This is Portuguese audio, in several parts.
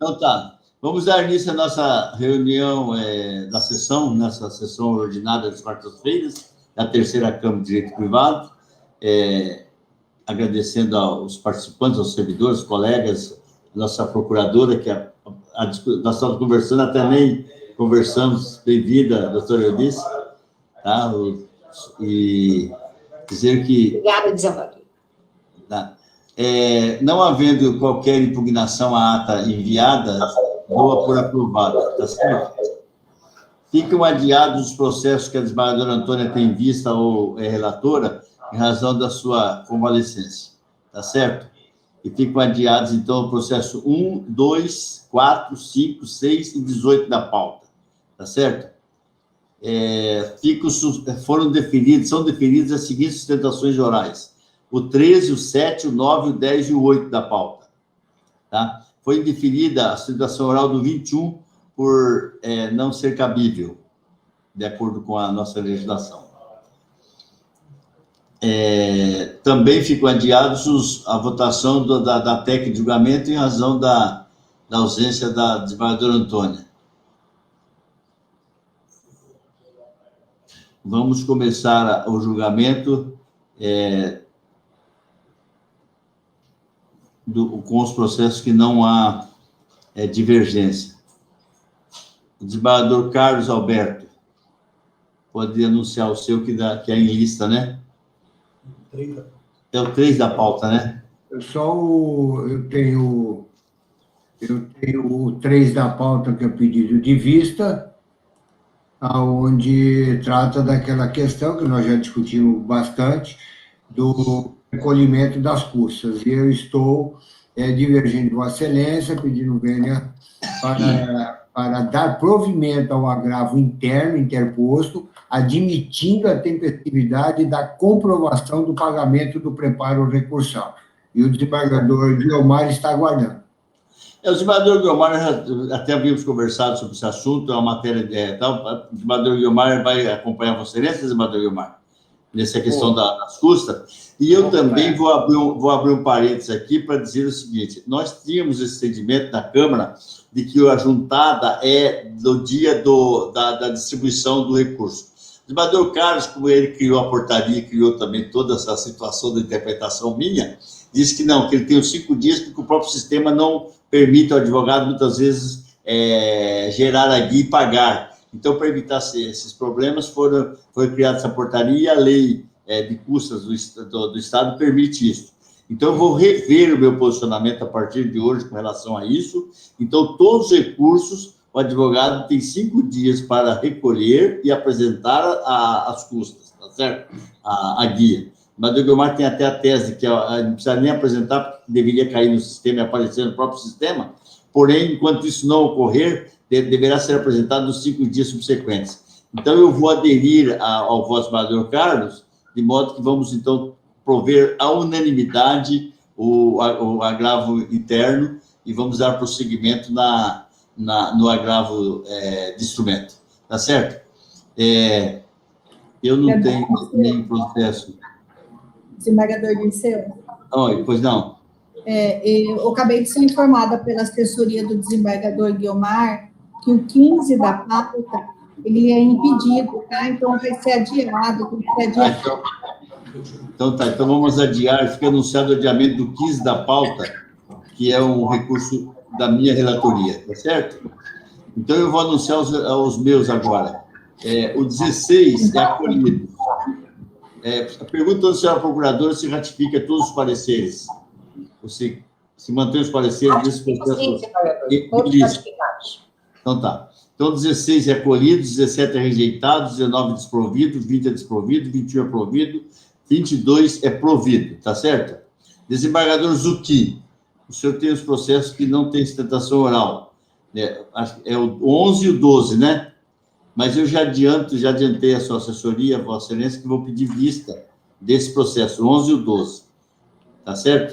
Então tá. Vamos dar início à nossa reunião nessa sessão ordinária das quartas-feiras, da terceira Câmara de Direito Privado. Agradecendo aos participantes, aos servidores, colegas, nossa procuradora, que nós estamos conversando, até nem conversamos, bem-vinda, doutora Eunice, tá? E dizer que... Obrigada, desembargador. Tá? Não havendo qualquer impugnação à ata enviada, dou-a por aprovada, tá certo? Ficam adiados os processos que a desembargadora Antônia tem em vista ou é relatora, em razão da sua convalescência, tá certo? E ficam adiados, então, o processo 1, 2, 4, 5, 6 e 18 da pauta, tá certo? São definidas as seguintes sustentações orais: o 13, o 7, o 9, o 10 e o 8 da pauta, tá? Foi indeferida a sustentação oral do 21 por não ser cabível, de acordo com a nossa legislação. Também ficam adiados a votação da técnica de julgamento em razão da ausência da desembargadora Antônia. Vamos começar o julgamento com os processos que não há divergência. O desembargador Carlos Alberto, pode anunciar o seu, que é em lista, né? É o 3 da pauta, né? Eu tenho o 3 da pauta, que é o pedido de vista, onde trata daquela questão que nós já discutimos bastante, do recolhimento das custas. E eu estou divergindo de Vossa Excelência, pedindo vênia para dar provimento ao agravo interposto, admitindo a tempestividade da comprovação do pagamento do preparo recursal. E o desembargador Guiomar está aguardando. O desembargador Guiomar, até havíamos conversado sobre esse assunto, é uma matéria... o desembargador Guiomar vai acompanhar Vossa Excelência, desembargador Guiomar, nessa questão das custas. E eu também vou abrir um parênteses aqui para dizer o seguinte: nós tínhamos esse entendimento na Câmara de que a juntada é do dia da distribuição do recurso. O desembargador Carlos, como ele criou a portaria, criou também toda essa situação da interpretação minha, disse que não, que ele tem os 5 dias, porque o próprio sistema não permite ao advogado, muitas vezes, gerar a guia e pagar. Então, para evitar esses problemas, foi criada essa portaria e a lei de custas do Estado permite isso. Então, eu vou rever o meu posicionamento a partir de hoje com relação a isso. Então, todos os recursos, o advogado tem 5 dias para recolher e apresentar as custas, tá certo? A guia. Mas o Guiomar tem até a tese que não precisa nem apresentar, porque deveria cair no sistema e aparecer no próprio sistema. Porém, enquanto isso não ocorrer, deverá ser apresentado nos 5 dias subsequentes. Então, eu vou aderir ao voto do desembargador Carlos, de modo que vamos, então, prover a unanimidade o agravo interno e vamos dar prosseguimento no agravo de instrumento. Tá certo? Eu não tenho nenhum processo. Desembargador Dirceu? Oi, pois não. Eu acabei de ser informada pela assessoria do desembargador Guiomar que o 15 da pauta ele é impedido, tá? Então vai ser adiado. Então vamos adiar, fica anunciado o adiamento do 15 da pauta, que é um recurso da minha relatoria, tá certo? Então eu vou anunciar os meus agora. O 16 é acolhido. Pergunta à senhora procuradora se ratifica todos os pareceres. Você se mantém os pareceres desse processo? Sim, senhor. Todos ratificados. Então tá. Então, 16 é acolhido, 17 é rejeitado, 19 é desprovido, 20 é desprovido, 21 é provido, 22 é provido, tá certo? Desembargador Zucchi, o senhor tem os processos que não tem sustentação oral. É o 11 e o 12, né? Mas eu já adiantei a sua assessoria, Vossa Excelência, que vou pedir vista desse processo, o 11 e o 12. Tá certo?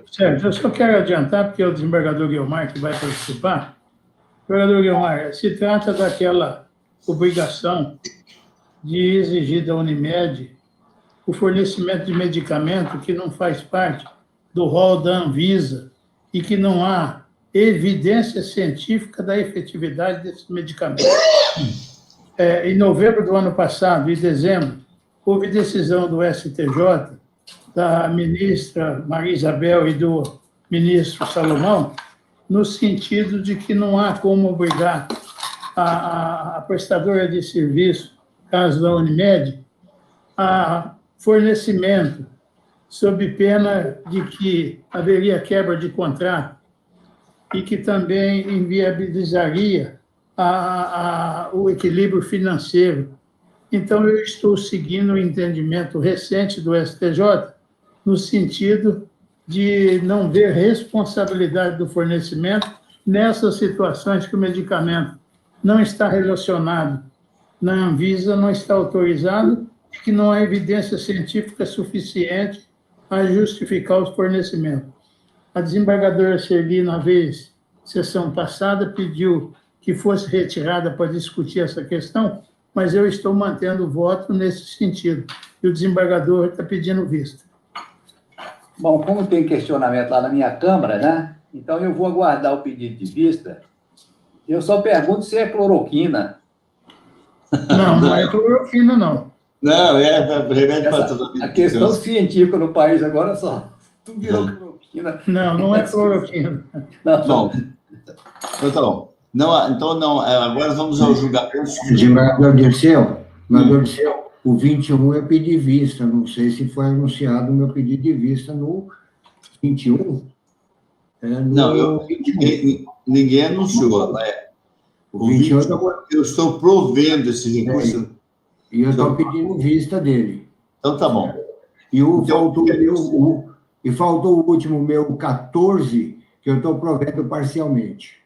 Certo, eu só quero adiantar, porque é o desembargador Guiomar que vai participar. Desembargador Guiomar, se trata daquela obrigação de exigir da Unimed o fornecimento de medicamento que não faz parte do rol da Anvisa e que não há evidência científica da efetividade desses medicamentos. Em novembro do ano passado e dezembro, houve decisão do STJ, da ministra Maria Isabel e do ministro Salomão, no sentido de que não há como obrigar a prestadora de serviço, caso da Unimed, a fornecimento, sob pena de que haveria quebra de contrato e que também inviabilizaria o equilíbrio financeiro. Então, eu estou seguindo o entendimento recente do STJ, no sentido de não ver responsabilidade do fornecimento nessas situações que o medicamento não está relacionado na Anvisa, não está autorizado e que não há evidência científica suficiente a justificar os fornecimentos. A desembargadora Sherli, na sessão passada, pediu que fosse retirada para discutir essa questão, mas eu estou mantendo o voto nesse sentido. E o desembargador está pedindo vista. Bom, como tem questionamento lá na minha Câmara, né? Então eu vou aguardar o pedido de vista. Eu só pergunto se é cloroquina. Não, não é cloroquina, não. Não, remédio para toda a vida. A questão científica no país agora só tudo virou cloroquina. Não, não é cloroquina. Não. Bom, então tá bom. Não, então, não, agora vamos ao julgamento. Desembargador Dirceu, o 21 eu pedi vista, não sei se foi anunciado o meu pedido de vista no 21. Não, ninguém anunciou. O 21 eu estou provendo esse recurso. E eu estou pedindo vista dele. Então tá bom. E faltou o último, meu 14, que eu estou provendo parcialmente.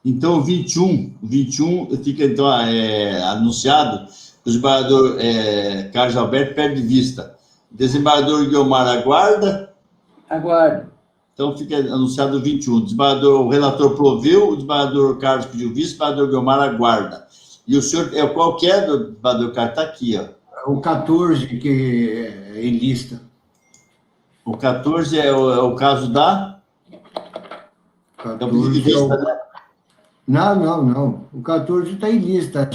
Então, o 21 fica então anunciado. O desembargador Carlos Alberto perde vista. O desembargador Guiomar aguarda. Aguardo. Então, fica anunciado o 21. O relator proveu, o desembargador Carlos pediu vista, o desembargador Guiomar aguarda. E o senhor, qual que é do desembargador Carlos? Está aqui, ó. O 14, que é em lista. O 14 é o caso da... 14 é o pedido de vista, né? Não. O 14 está em lista,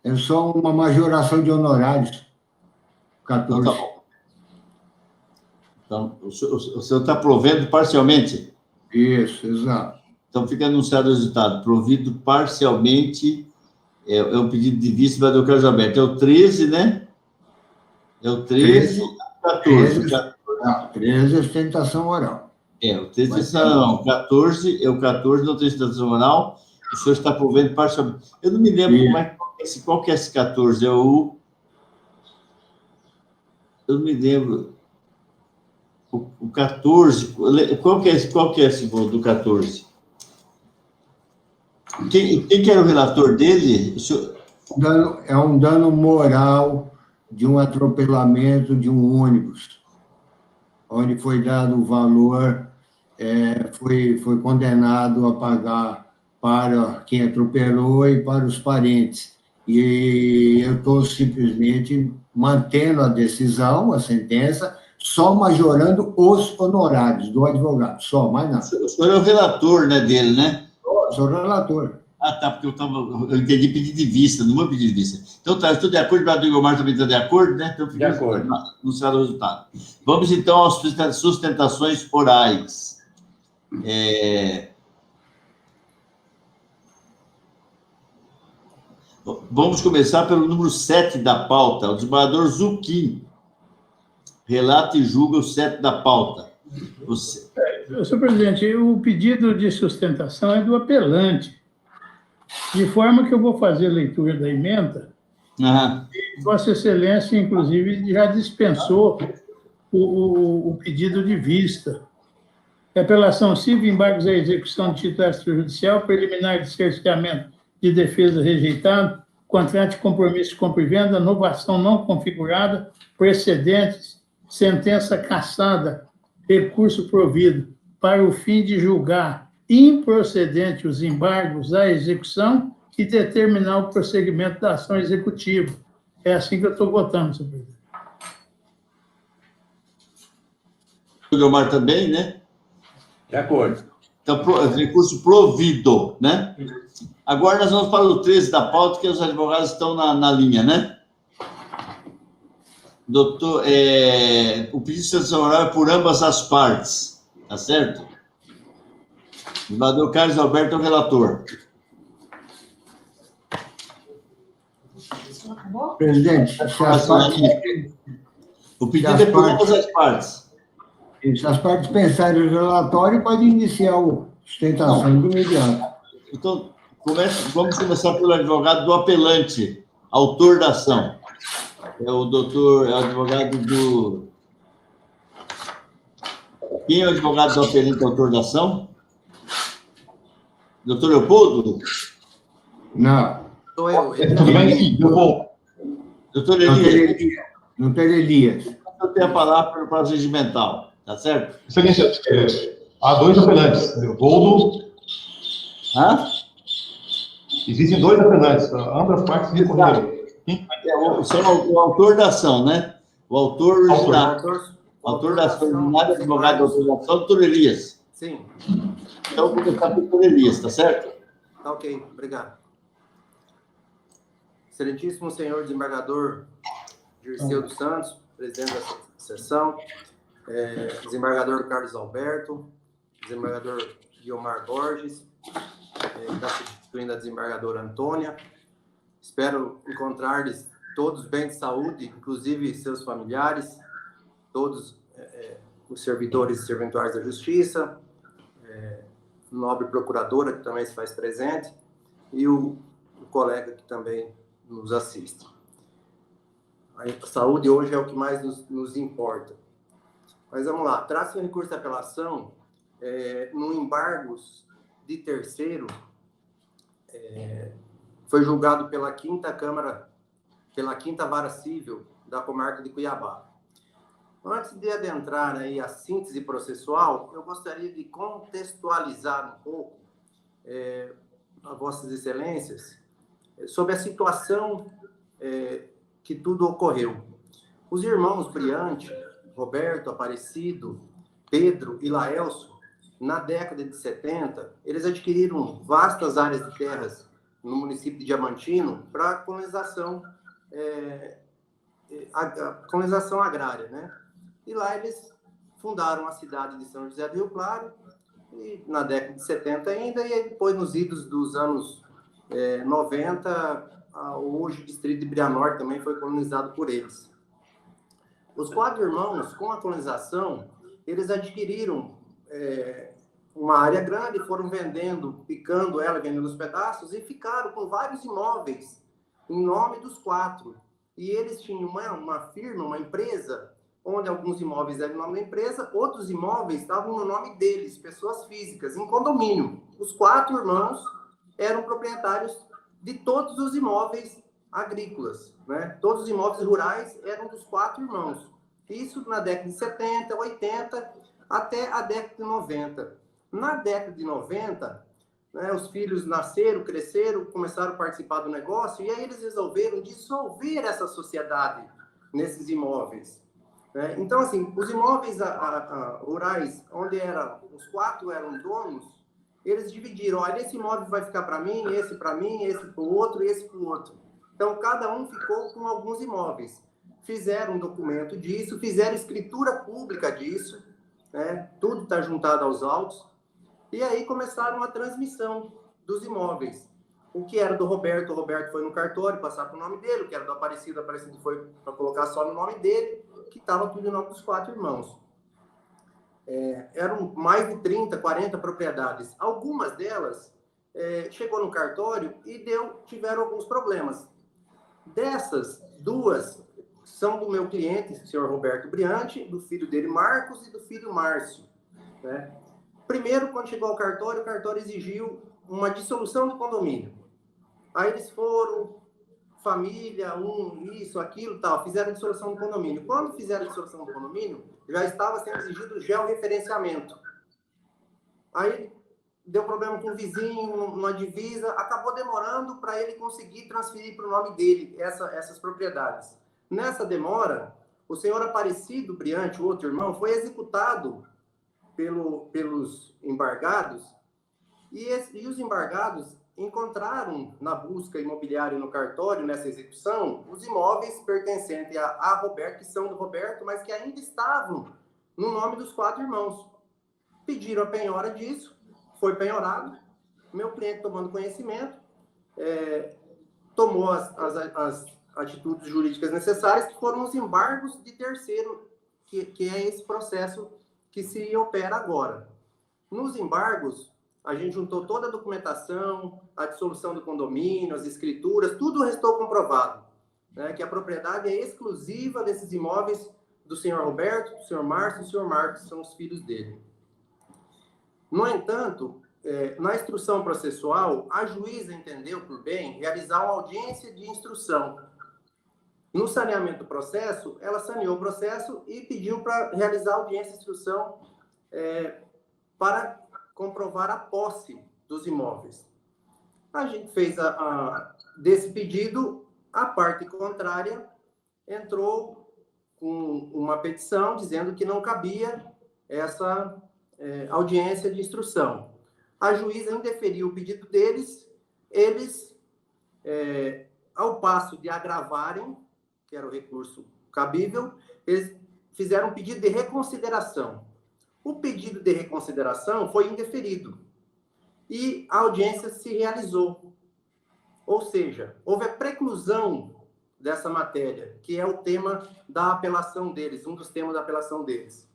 é só uma majoração de honorários. 14. Então, tá bom. Então, o senhor está provendo parcialmente? Isso, exato. Então, fica anunciado o resultado. Provido parcialmente, é o pedido de vista do Carlos Alberto. É o 13, né? É o 13 a 14. 13 é sustentação oral. O 13 não. 14 é o 14, não tem sustentação oral. O senhor está provendo parcialmente. Eu não me lembro qual que é esse 14. Eu não me lembro. O 14, qual que é esse do 14? Quem que era o relator dele? É um dano moral de um atropelamento de um ônibus, onde foi dado o valor, foi condenado a pagar para quem atropelou e para os parentes. E eu estou simplesmente mantendo a decisão, a sentença, só majorando os honorários do advogado, só, mais nada. O senhor é o relator, né, dele, né? Sou relator. Ah, tá, porque eu entendi pedido de vista, não vou pedir de vista. Então, tá, estou de acordo, o desembargador Guiomar também está de acordo, né? Então, de acordo. Anunciado o resultado. Vamos, então, às sustentações orais. Vamos começar pelo número 7 da pauta, o desembargador Zucchini. Relata e julga o 7 da pauta. Senhor presidente, o pedido de sustentação é do apelante, de forma que eu vou fazer a leitura da emenda. E Vossa Excelência, inclusive, já dispensou o pedido de vista. Apelação civil, embargos à execução de título extrajudicial, preliminar de cerceamento de defesa rejeitado, contrato de compromisso de compra e venda, novação não configurada, precedentes, sentença cassada, recurso provido, para o fim de julgar improcedente os embargos à execução e determinar o prosseguimento da ação executiva. É assim que eu estou votando, senhor presidente. O Guiomar também, né? De acordo. Então, recurso provido, né? Agora nós vamos para o 13 da pauta, que os advogados estão na linha, né? Doutor, o pedido de sanção oral é por ambas as partes, tá certo? Desembargador Carlos Alberto é o relator. Presidente, se as partes, o pedido é por ambas as partes. se as partes pensarem no relatório, pode iniciar a sustentação do imediato. Então, vamos começar pelo advogado do apelante, autor da ação. É o advogado do... Quem é o advogado do apelante, autor da ação? Doutor Leopoldo? Não. Sou eu. Doutor Elias? Doutor Elias. Eu tenho a palavra para o prazo regimental, tá certo? Excelência, há 2 apelantes, Leopoldo. Hã? Existem 2 apelantes, ambas partes recorreram. O autor da ação, né? O autor original. Autor da ação originária, advogado da autor da ação, doutor Elias. Sim, Então, vou começar pelo doutor Elias, tá certo? tá ok, obrigado. Excelentíssimo senhor desembargador Dirceu dos Santos, presidente da sessão, desembargador Carlos Alberto, desembargador Guiomar Borges, está substituindo a desembargadora Antônia. Espero encontrar-lhes todos bem de saúde, inclusive seus familiares, todos os servidores e serventuários da Justiça, nobre procuradora, que também se faz presente, e o colega que também nos assiste. A saúde hoje é o que mais nos importa. Mas vamos lá. Trata-se um recurso de apelação no embargos de terceiro, foi julgado pela 5ª Câmara, pela 5ª Vara Civil da Comarca de Cuiabá. Antes de adentrar aí a síntese processual, eu gostaria de contextualizar um pouco a Vossas Excelências sobre a situação que tudo ocorreu. Os irmãos Briante, Roberto, Aparecido, Pedro e Laelso, na década de 70, eles adquiriram vastas áreas de terras no município de Diamantino para colonização agrária, né? E lá eles fundaram a cidade de São José do Rio Claro, e na década de 70 ainda, e depois nos idos dos anos 90, hoje o distrito de Brianorte também foi colonizado por eles. Os 4 irmãos, com a colonização, eles adquiriram uma área grande, foram vendendo, picando ela, vendendo os pedaços, e ficaram com vários imóveis em nome dos 4. E eles tinham uma firma, uma empresa, onde alguns imóveis eram em nome da empresa, outros imóveis estavam no nome deles, pessoas físicas, em condomínio. Os 4 irmãos eram proprietários de todos os imóveis agrícolas, né? Todos os imóveis rurais eram dos 4 irmãos. Isso na década de 70, 80, até a década de 90. Na década de 90, né, os filhos nasceram, cresceram, começaram a participar do negócio, e aí eles resolveram dissolver essa sociedade nesses imóveis. Né? Então, assim, os imóveis rurais, onde os 4 eram donos, eles dividiram, olha, esse imóvel vai ficar para mim, esse para o outro e esse para o outro. Então, cada um ficou com alguns imóveis. Fizeram um documento disso, fizeram escritura pública disso, né? Tudo está juntado aos autos. E aí começaram a transmissão dos imóveis. O que era do Roberto, o Roberto foi no cartório passar para o nome dele. O que era do Aparecido, o Aparecido foi para colocar só no nome dele, que estava tudo em nome dos 4 irmãos. Eram mais de 30, 40 propriedades. Algumas delas chegou no cartório e tiveram alguns problemas. Dessas, 2 são do meu cliente, o senhor Roberto Briante, do filho dele, Marcos, e do filho Márcio. Né? Primeiro, quando chegou ao cartório, o cartório exigiu uma dissolução do condomínio. Aí eles foram, família, isso, aquilo, tal, fizeram a dissolução do condomínio. Quando fizeram a dissolução do condomínio, já estava sendo exigido o georreferenciamento. Aí deu problema com o vizinho, numa divisa, acabou demorando para ele conseguir transferir para o nome dele essas propriedades. Nessa demora, o senhor Aparecido Briante, o outro irmão, foi executado pelos embargados, e os embargados encontraram na busca imobiliária no cartório, nessa execução, os imóveis pertencentes a Roberto, que são do Roberto, mas que ainda estavam no nome dos 4 irmãos. Pediram a penhora disso, foi penhorado. Meu cliente, tomando conhecimento, tomou as atitudes jurídicas necessárias, que foram os embargos de terceiro, que é esse processo que se opera agora. Nos embargos, a gente juntou toda a documentação, a dissolução do condomínio, as escrituras, tudo restou comprovado, né, que a propriedade é exclusiva desses imóveis do senhor Roberto, do senhor Márcio e do senhor Marcos, que são os filhos dele. No entanto, na instrução processual, a juíza entendeu por bem realizar uma audiência de instrução. No saneamento do processo, ela saneou o processo e pediu para realizar audiência de instrução para comprovar a posse dos imóveis. A gente fez desse pedido, a parte contrária entrou com uma petição dizendo que não cabia essa audiência de instrução. A juíza indeferiu o pedido deles, eles, ao passo de agravarem, que era o recurso cabível, eles fizeram um pedido de reconsideração. O pedido de reconsideração foi indeferido e a audiência se realizou. Ou seja, houve a preclusão dessa matéria, que é o tema da apelação deles, um dos temas da apelação deles.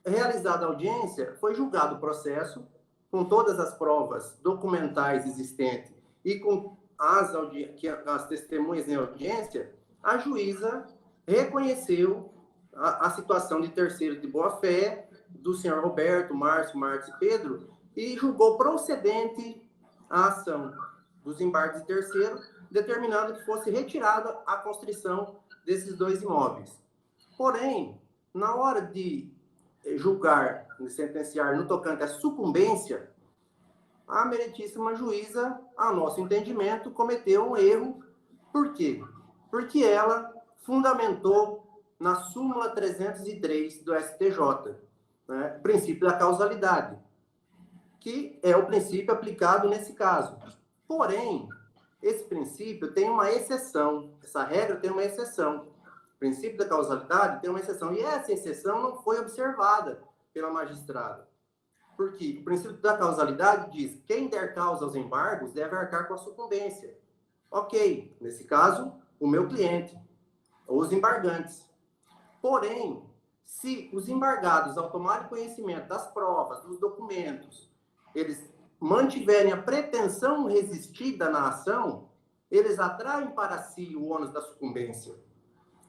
Realizada a audiência, foi julgado o processo, com todas as provas documentais existentes e com as testemunhas em audiência, a juíza reconheceu a situação de terceiro de boa-fé do senhor Roberto, Márcio, Marcos e Pedro e julgou procedente a ação dos embargos de terceiro, determinando que fosse retirada a constrição desses 2 imóveis. Porém, na hora de julgar, de sentenciar no tocante à sucumbência, a meritíssima juíza, a nosso entendimento, cometeu um erro. Por quê? Porque ela fundamentou na súmula 303 do STJ, né, o princípio da causalidade, que é o princípio aplicado nesse caso. Porém, esse princípio tem uma exceção, essa regra tem uma exceção. O princípio da causalidade tem uma exceção, e essa exceção não foi observada pela magistrada. Porque o princípio da causalidade diz que quem der causa aos embargos deve arcar com a sucumbência. Ok, nesse caso, o meu cliente, ou os embargantes. Porém, se os embargados, ao tomarem conhecimento das provas, dos documentos, eles mantiverem a pretensão resistida na ação, eles atraem para si o ônus da sucumbência.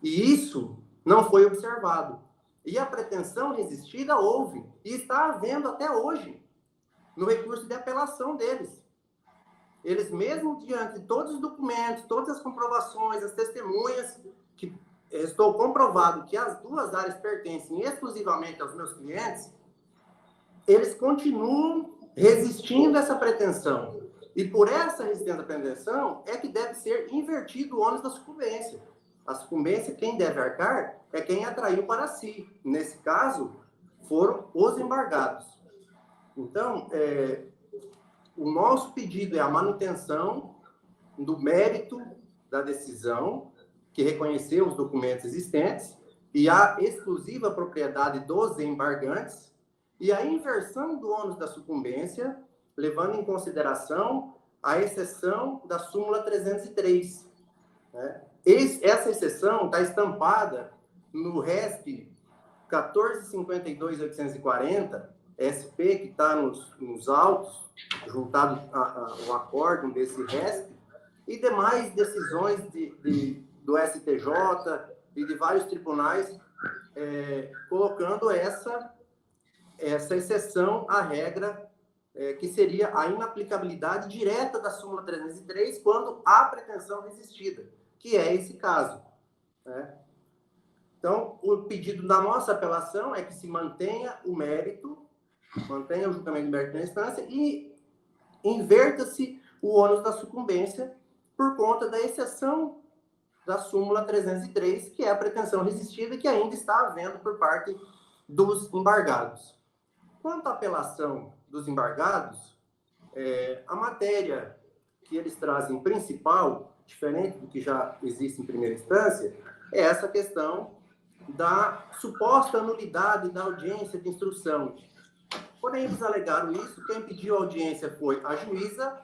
E isso não foi observado. E a pretensão resistida houve, e está havendo até hoje, no recurso de apelação deles. Eles, mesmo diante de todos os documentos, todas as comprovações, as testemunhas, que estou comprovado que as 2 áreas pertencem exclusivamente aos meus clientes, eles continuam resistindo a essa pretensão. E por essa resistência à pretensão é que deve ser invertido o ônus da sucumbência. A sucumbência, quem deve arcar, é quem atraiu para si. Nesse caso, foram os embargados. Então, o nosso pedido é a manutenção do mérito da decisão, que reconheceu os documentos existentes, e a exclusiva propriedade dos embargantes, e a inversão do ônus da sucumbência, levando em consideração a exceção da súmula 303. Né? Essa exceção está estampada no RESP 1452.840, SP, que está nos autos, juntado ao acórdão desse RESP, e demais decisões do STJ e de vários tribunais, colocando essa exceção à regra, que seria a inaplicabilidade direta da súmula 303 quando há pretensão resistida, que é esse caso. Né? Então, o pedido da nossa apelação é que se mantenha o mérito, mantenha o julgamento de mérito na instância e inverta-se o ônus da sucumbência por conta da exceção da súmula 303, que é a pretensão resistida que ainda está havendo por parte dos embargados. Quanto à apelação dos embargados, a matéria que eles trazem principal, diferente do que já existe em primeira instância, é essa questão da suposta nulidade da audiência de instrução. Porém, eles alegaram isso, quem pediu a audiência foi a juíza,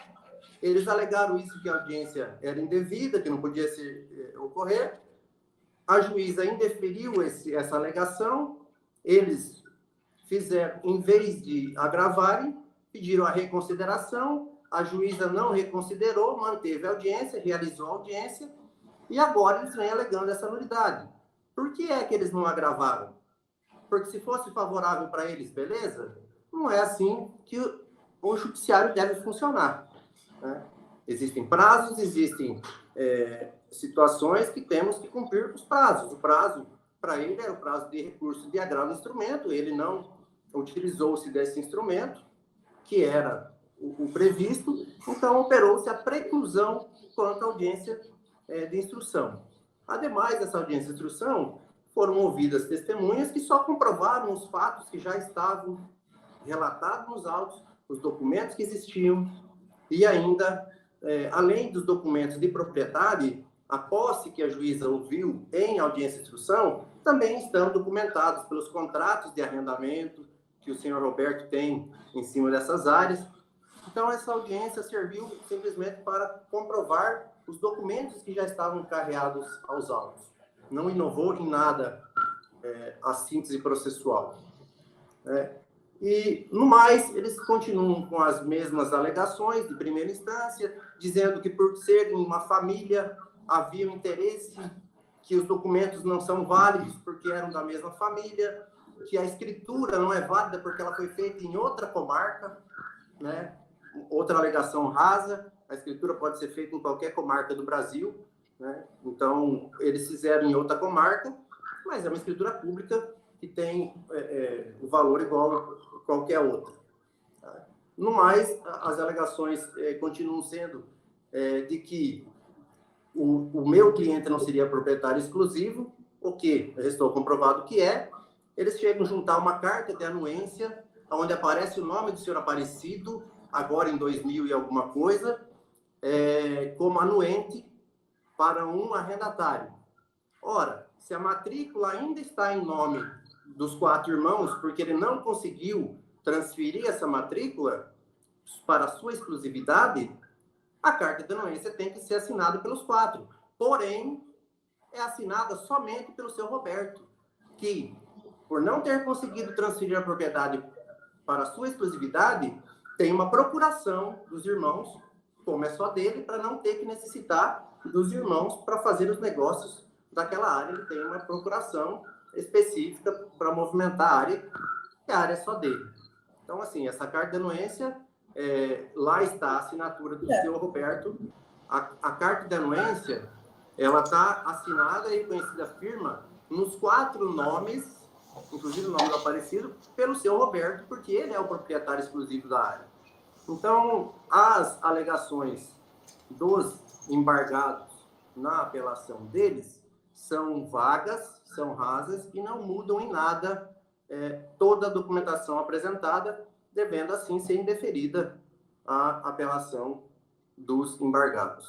eles alegaram isso, que a audiência era indevida, que não podia ocorrer, a juíza indeferiu essa alegação, eles fizeram, em vez de agravarem, pediram a reconsideração, a juíza não reconsiderou, manteve a audiência, realizou a audiência, e agora eles vêm alegando essa nulidade. Por que é que eles não agravaram? Porque se fosse favorável para eles, beleza? Não é assim que o judiciário deve funcionar, né? Existem prazos, existem situações que temos que cumprir os prazos. O prazo, para ele, era o prazo de recurso de agravo do instrumento, ele não utilizou-se desse instrumento, que era o previsto, então operou-se a preclusão quanto à audiência de instrução. Ademais dessa audiência de instrução, foram ouvidas testemunhas que só comprovaram os fatos que já estavam relatados nos autos, os documentos que existiam, e ainda, além dos documentos de propriedade, a posse que a juíza ouviu em audiência de instrução, também estão documentados pelos contratos de arrendamento que o senhor Roberto tem em cima dessas áreas. Então, essa audiência serviu simplesmente para comprovar os documentos que já estavam encarreados aos autos. Não inovou em nada a síntese processual. E, no mais, eles continuam com as mesmas alegações de primeira instância, dizendo que, por serem uma família, havia um interesse, que os documentos não são válidos porque eram da mesma família, que a escritura não é válida porque ela foi feita em outra comarca, né? Outra alegação rasa, a escritura pode ser feita em qualquer comarca do Brasil, né? Então, eles fizeram em outra comarca, mas é uma escritura pública que tem o valor igual a qualquer outra. Tá? No mais, as alegações continuam sendo de que o meu cliente não seria proprietário exclusivo, o que restou comprovado que é. Eles chegam a juntar uma carta de anuência, onde aparece o nome do senhor Aparecido, agora em 2000 e alguma coisa, como anuente para um arrendatário. Ora, se a matrícula ainda está em nome dos 4 irmãos, porque ele não conseguiu transferir essa matrícula para sua exclusividade, a carta de anuência tem que ser assinada pelos 4. Porém, é assinada somente pelo seu Roberto, que, por não ter conseguido transferir a propriedade para a sua exclusividade, tem uma procuração dos irmãos, como é só dele, para não ter que necessitar dos irmãos para fazer os negócios daquela área. Ele tem uma procuração específica para movimentar a área, e a área é só dele. Então, assim, essa carta de anuência, lá está a assinatura do seu Roberto. A carta de anuência, ela está assinada e reconhecida firma nos 4 nomes, inclusive o nome do Aparecido, pelo seu Roberto, porque ele é o proprietário exclusivo da área. Então, as alegações dos embargados na apelação deles são vagas, são rasas e não mudam em nada toda a documentação apresentada, devendo assim ser indeferida a apelação dos embargados.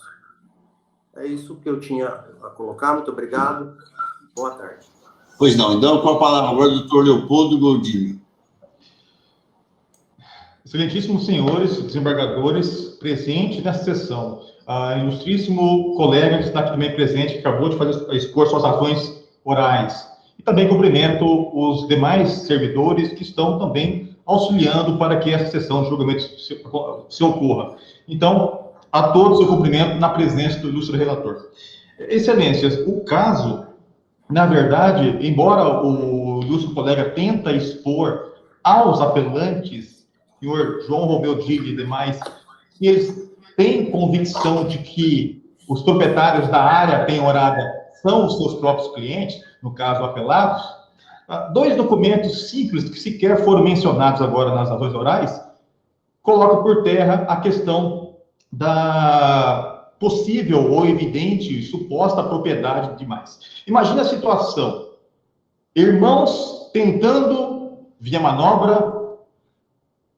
É isso que eu tinha a colocar. Muito obrigado. Boa tarde. Pois não. Então, com a palavra agora, o doutor Leopoldo Goldini. Excelentíssimos senhores desembargadores presentes nessa sessão, ilustríssimo colega que está aqui também presente, que acabou de expor suas ações orais. E também cumprimento os demais servidores que estão também auxiliando para que essa sessão de julgamento se ocorra. Então, a todos eu cumprimento na presença do ilustre relator. Excelências, o caso, na verdade, embora o ilustre colega tenta expor aos apelantes, senhor João Romeu Dili e demais, que eles têm convicção de que os proprietários da área penhorada são os seus próprios clientes, no caso apelados, 2 documentos simples que sequer foram mencionados agora nas ações orais, colocam por terra a questão da possível ou evidente suposta propriedade de demais. Imagina a situação, irmãos tentando, via manobra,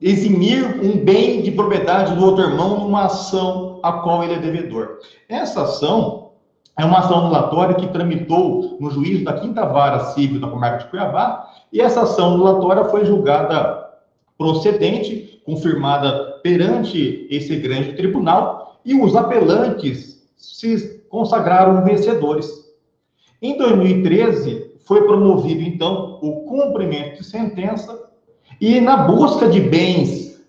eximir um bem de propriedade do outro irmão numa ação a qual ele é devedor. Essa ação é uma ação anulatória que tramitou no juízo da 5ª Vara Civil da Comarca de Cuiabá, e essa ação anulatória foi julgada procedente, confirmada perante esse grande tribunal, e os apelantes se consagraram vencedores. Em 2013, foi promovido, então, o cumprimento de sentença, e na busca de bens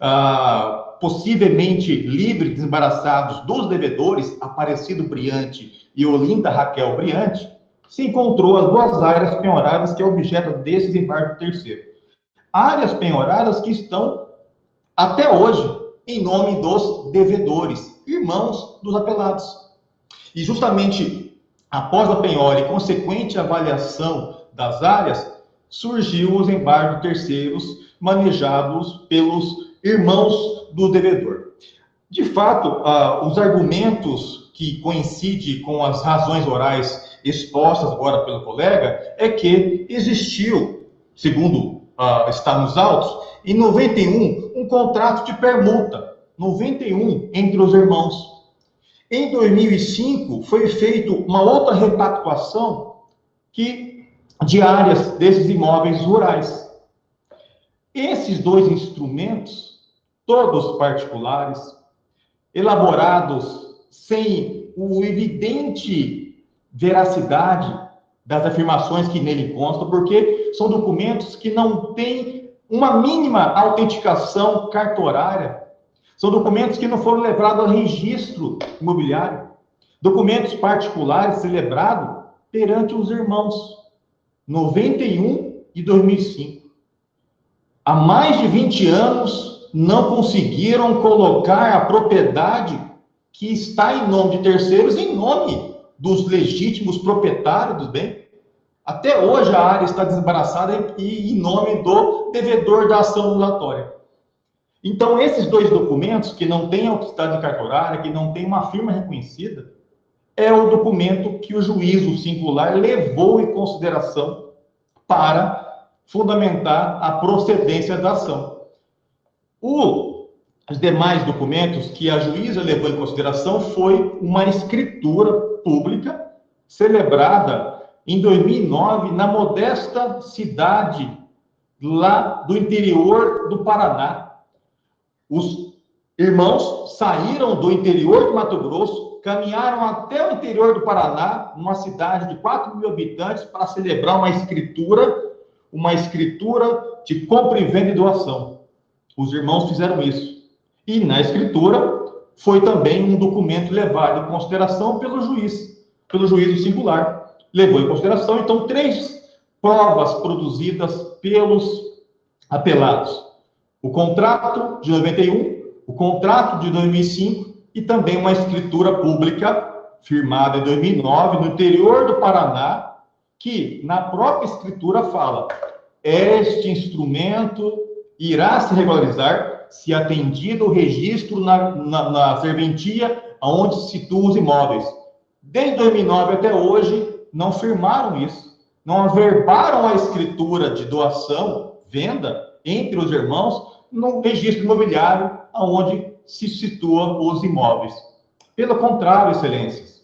possivelmente livres, desembaraçados dos devedores, Aparecido Briante e Olinda Raquel Briante, se encontrou as 2 áreas penhoradas que é objeto desse desembargo terceiro. Áreas penhoradas que estão, até hoje, em nome dos devedores, irmãos dos apelados. E justamente após a penhora e consequente avaliação das áreas, surgiu os embargos terceiros manejados pelos irmãos do devedor. De fato, os argumentos que coincidem com as razões orais expostas agora pelo colega é que existiu, segundo está nos autos, em 91, um contrato de permuta, 91, entre os irmãos. Em 2005, foi feita uma outra repactuação de áreas desses imóveis rurais. Esses 2 instrumentos, todos particulares, elaborados sem o evidente veracidade das afirmações que nele constam, porque são documentos que não têm uma mínima autenticação cartorária, são documentos que não foram levados ao registro imobiliário, documentos particulares celebrados perante os irmãos, 91 e 2005. Há mais de 20 anos, não conseguiram colocar a propriedade que está em nome de terceiros em nome dos legítimos proprietários do bem. Até hoje a área está desembaraçada e em nome do devedor da ação anulatória. Então, esses 2 documentos, que não têm autenticidade cartorária, que não têm uma firma reconhecida, é o documento que o juízo singular levou em consideração para fundamentar a procedência da ação. Os demais documentos que a juíza levou em consideração foi uma escritura pública celebrada em 2009 na modesta cidade lá do interior do Paraná. Os irmãos saíram do interior do Mato Grosso, caminharam até o interior do Paraná, numa cidade de 4.000 habitantes, para celebrar uma escritura de compra e venda e doação. Os irmãos fizeram isso. E na escritura foi também um documento levado em consideração pelo juízo singular. Levou em consideração, então, 3 provas produzidas pelos apelados. O contrato de 91, o contrato de 2005 e também uma escritura pública firmada em 2009 no interior do Paraná, que na própria escritura fala: este instrumento irá se regularizar se atendido o registro na serventia onde se situam os imóveis. Desde 2009 até hoje, não firmaram isso, não averbaram a escritura de doação, venda, entre os irmãos, no registro imobiliário onde se situam os imóveis. Pelo contrário, excelências,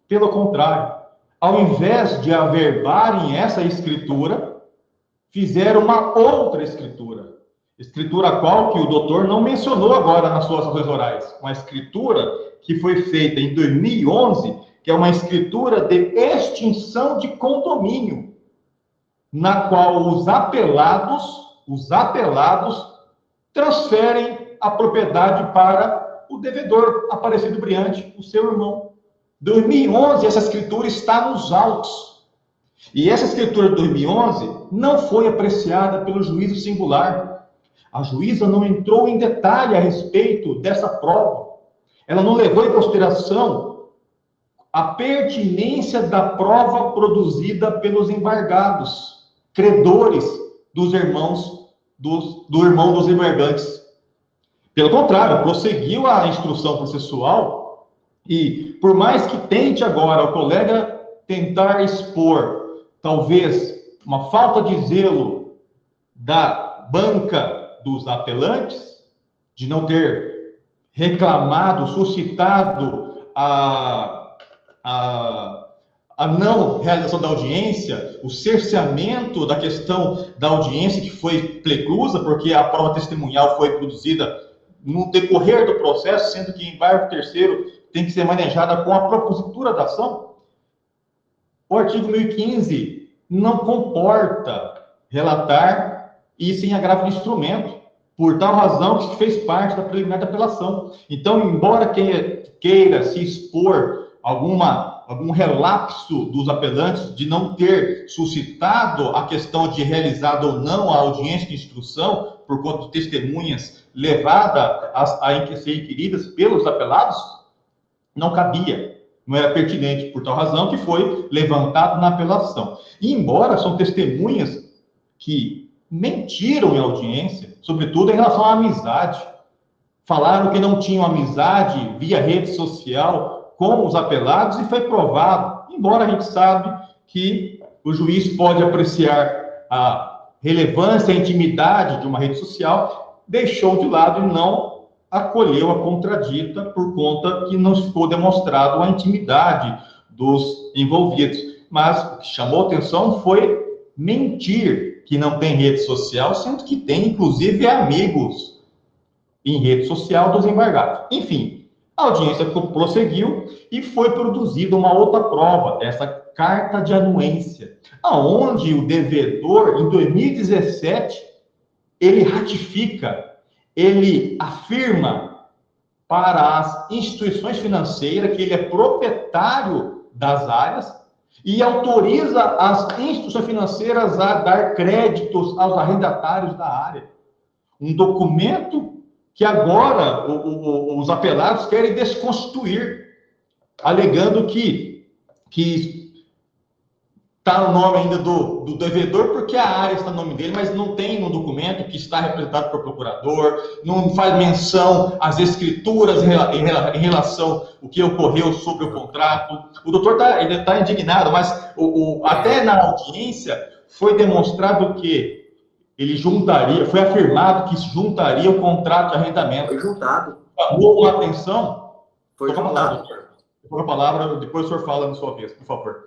pelo contrário, ao invés de averbarem essa escritura, fizeram uma outra escritura. Escritura qual que o doutor não mencionou agora nas suas ações orais. Uma escritura que foi feita em 2011, que é uma escritura de extinção de condomínio, na qual os apelados transferem a propriedade para o devedor, Aparecido Briante, o seu irmão. 2011, essa escritura está nos autos. E essa escritura de 2011 não foi apreciada pelo juízo singular. A juíza não entrou em detalhe a respeito dessa prova. Ela não levou em consideração a pertinência da prova produzida pelos embargados, credores dos irmãos, do irmão dos embargantes. Pelo contrário, prosseguiu a instrução processual e, por mais que tente agora o colega tentar expor, talvez, uma falta de zelo da banca dos apelantes de não ter reclamado, suscitado a não realização da audiência, o cerceamento da questão da audiência que foi preclusa, porque a prova testemunhal foi produzida no decorrer do processo, sendo que embargo terceiro tem que ser manejada com a propositura da ação. O artigo 1015 não comporta relatar isso em agravo de instrumento, por tal razão que fez parte da preliminar da apelação. Então, embora queira se expor algum relapso dos apelantes de não ter suscitado a questão de realizada ou não a audiência de instrução por conta de testemunhas levadas a ser inquiridas pelos apelados, não cabia, não era pertinente, por tal razão que foi levantado na apelação. E embora são testemunhas que mentiram em audiência, sobretudo em relação à amizade, falaram que não tinham amizade via rede social com os apelados e foi provado, embora a gente sabe que o juiz pode apreciar a relevância, a intimidade de uma rede social, deixou de lado e não acolheu a contradita por conta que não ficou demonstrado a intimidade dos envolvidos. Mas o que chamou atenção foi mentir que não tem rede social, sendo que tem, inclusive, amigos em rede social dos embargados. Enfim, a audiência prosseguiu e foi produzida uma outra prova, essa carta de anuência, aonde o devedor, em 2017, ele ratifica, ele afirma para as instituições financeiras que ele é proprietário das áreas e autoriza as instituições financeiras a dar créditos aos arrendatários da área. Um documento que agora os apelados querem desconstituir, alegando que está o nome ainda do devedor, porque a área está no nome dele, mas não tem no documento que está representado por procurador, não faz menção às escrituras em relação ao que ocorreu sobre o contrato. O doutor está indignado, mas até na audiência foi demonstrado que ele juntaria, foi afirmado que juntaria o contrato de arrendamento. Foi juntado. Chamou a atenção. Foi juntado. Por a palavra, depois o senhor fala na sua vez, por favor.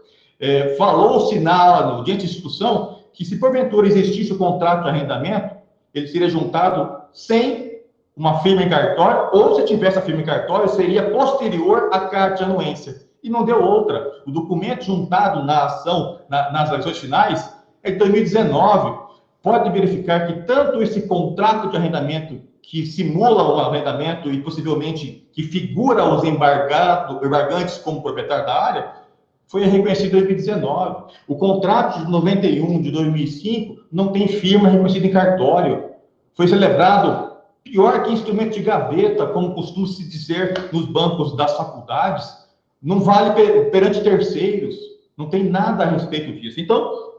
Falou-se no diante de instrução que se porventura existisse o contrato de arrendamento, ele seria juntado sem uma firma em cartório, ou se tivesse a firma em cartório, seria posterior à carta de anuência. E não deu outra. O documento juntado na ação, nas eleições finais, é de 2019. Pode verificar que tanto esse contrato de arrendamento, que simula o arrendamento e possivelmente que figura os embargantes como proprietário da área, foi reconhecido em 2019. O contrato de 91 de 2005 não tem firma reconhecida em cartório. Foi celebrado pior que instrumento de gaveta, como costuma se dizer nos bancos das faculdades. Não vale perante terceiros. Não tem nada a respeito disso. Então,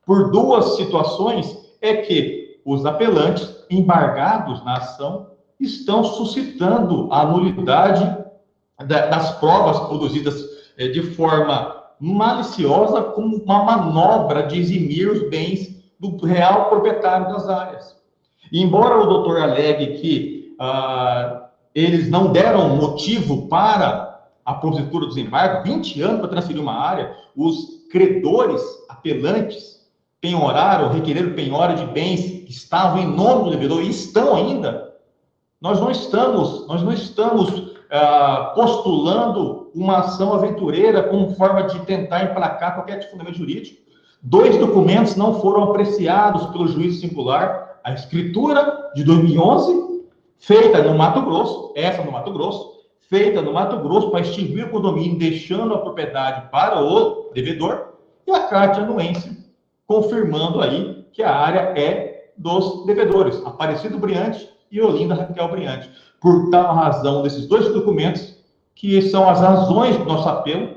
por duas situações, é que os apelantes embargados na ação estão suscitando a nulidade das provas produzidas de forma maliciosa, como uma manobra de eximir os bens do real proprietário das áreas. E embora o doutor alegue que eles não deram motivo para a propositura do desembargo, 20 anos para transferir uma área, os credores apelantes requereram penhora de bens que estavam em nome do devedor e estão ainda. Nós não estamos postulando uma ação aventureira como forma de tentar emplacar qualquer tipo de fundamento jurídico. 2 documentos não foram apreciados pelo juiz singular. A escritura de 2011, feita no Mato Grosso, feita no Mato Grosso para extinguir o condomínio, deixando a propriedade para o devedor, e a carta de anuência, confirmando aí que a área é dos devedores, Aparecido Briante e Olinda Raquel Briante. Por tal razão, desses 2 documentos, que são as razões do nosso apelo,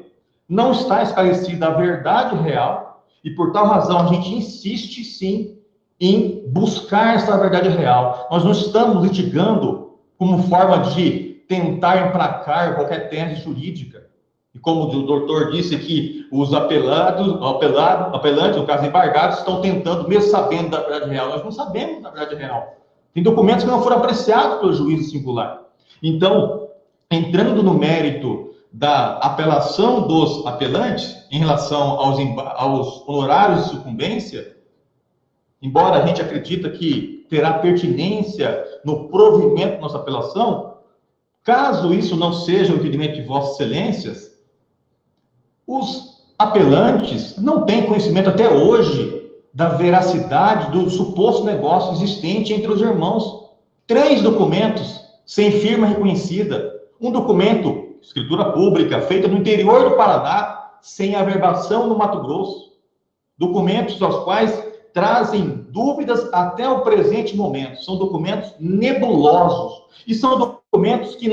não está esclarecida a verdade real, e por tal razão a gente insiste, sim, em buscar essa verdade real. Nós não estamos litigando como forma de tentar emplacar qualquer tese jurídica. E como o doutor disse que os apelantes, no caso embargados, estão tentando, mesmo sabendo da verdade real. Nós não sabemos da verdade real. Tem documentos que não foram apreciados pelo juízo singular. Então, entrando no mérito da apelação dos apelantes em relação aos honorários de sucumbência, embora a gente acredita que terá pertinência no provimento da nossa apelação, caso isso não seja o entendimento de Vossas Excelências, os apelantes não têm conhecimento até hoje da veracidade do suposto negócio existente entre os irmãos. 3 documentos sem firma reconhecida, um documento, escritura pública, feita no interior do Paraná, sem averbação no Mato Grosso, documentos aos quais trazem dúvidas até o presente momento, são documentos nebulosos, e são documentos que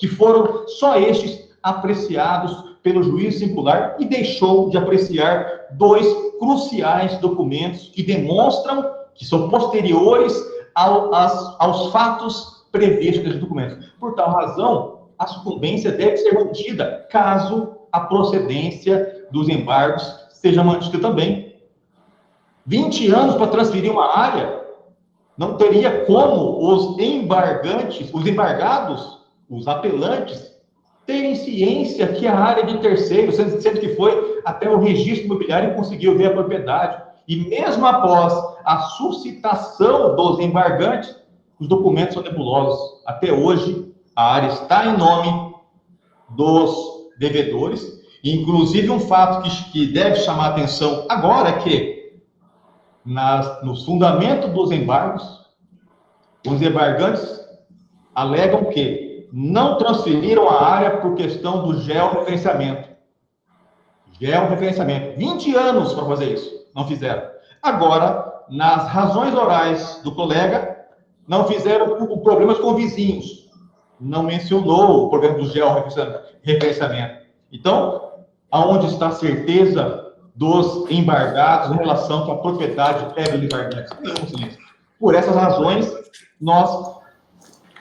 foram só estes apreciados pelo juiz singular e deixou de apreciar 2 cruciais documentos que demonstram que são posteriores aos fatos previstos nesses documentos. Por tal razão, a sucumbência deve ser mantida, caso a procedência dos embargos seja mantida também. 20 anos para transferir uma área, não teria como os embargados, os apelantes, terem ciência que a área de terceiro, sendo que foi até o registro imobiliário e conseguiu ver a propriedade. E mesmo após a suscitação dos embargantes, os documentos são nebulosos. Até hoje, a área está em nome dos devedores. E, inclusive, um fato que deve chamar a atenção agora é que, nos fundamentos dos embargos, os embargantes alegam que não transferiram a área por questão do georreferenciamento. 20 anos para fazer isso, não fizeram. Agora, nas razões orais do colega, não fizeram por problemas com vizinhos. Não mencionou o problema do georreferenciamento. Então, aonde está a certeza dos embargados em relação com a propriedade é do embargante? Por essas razões, nós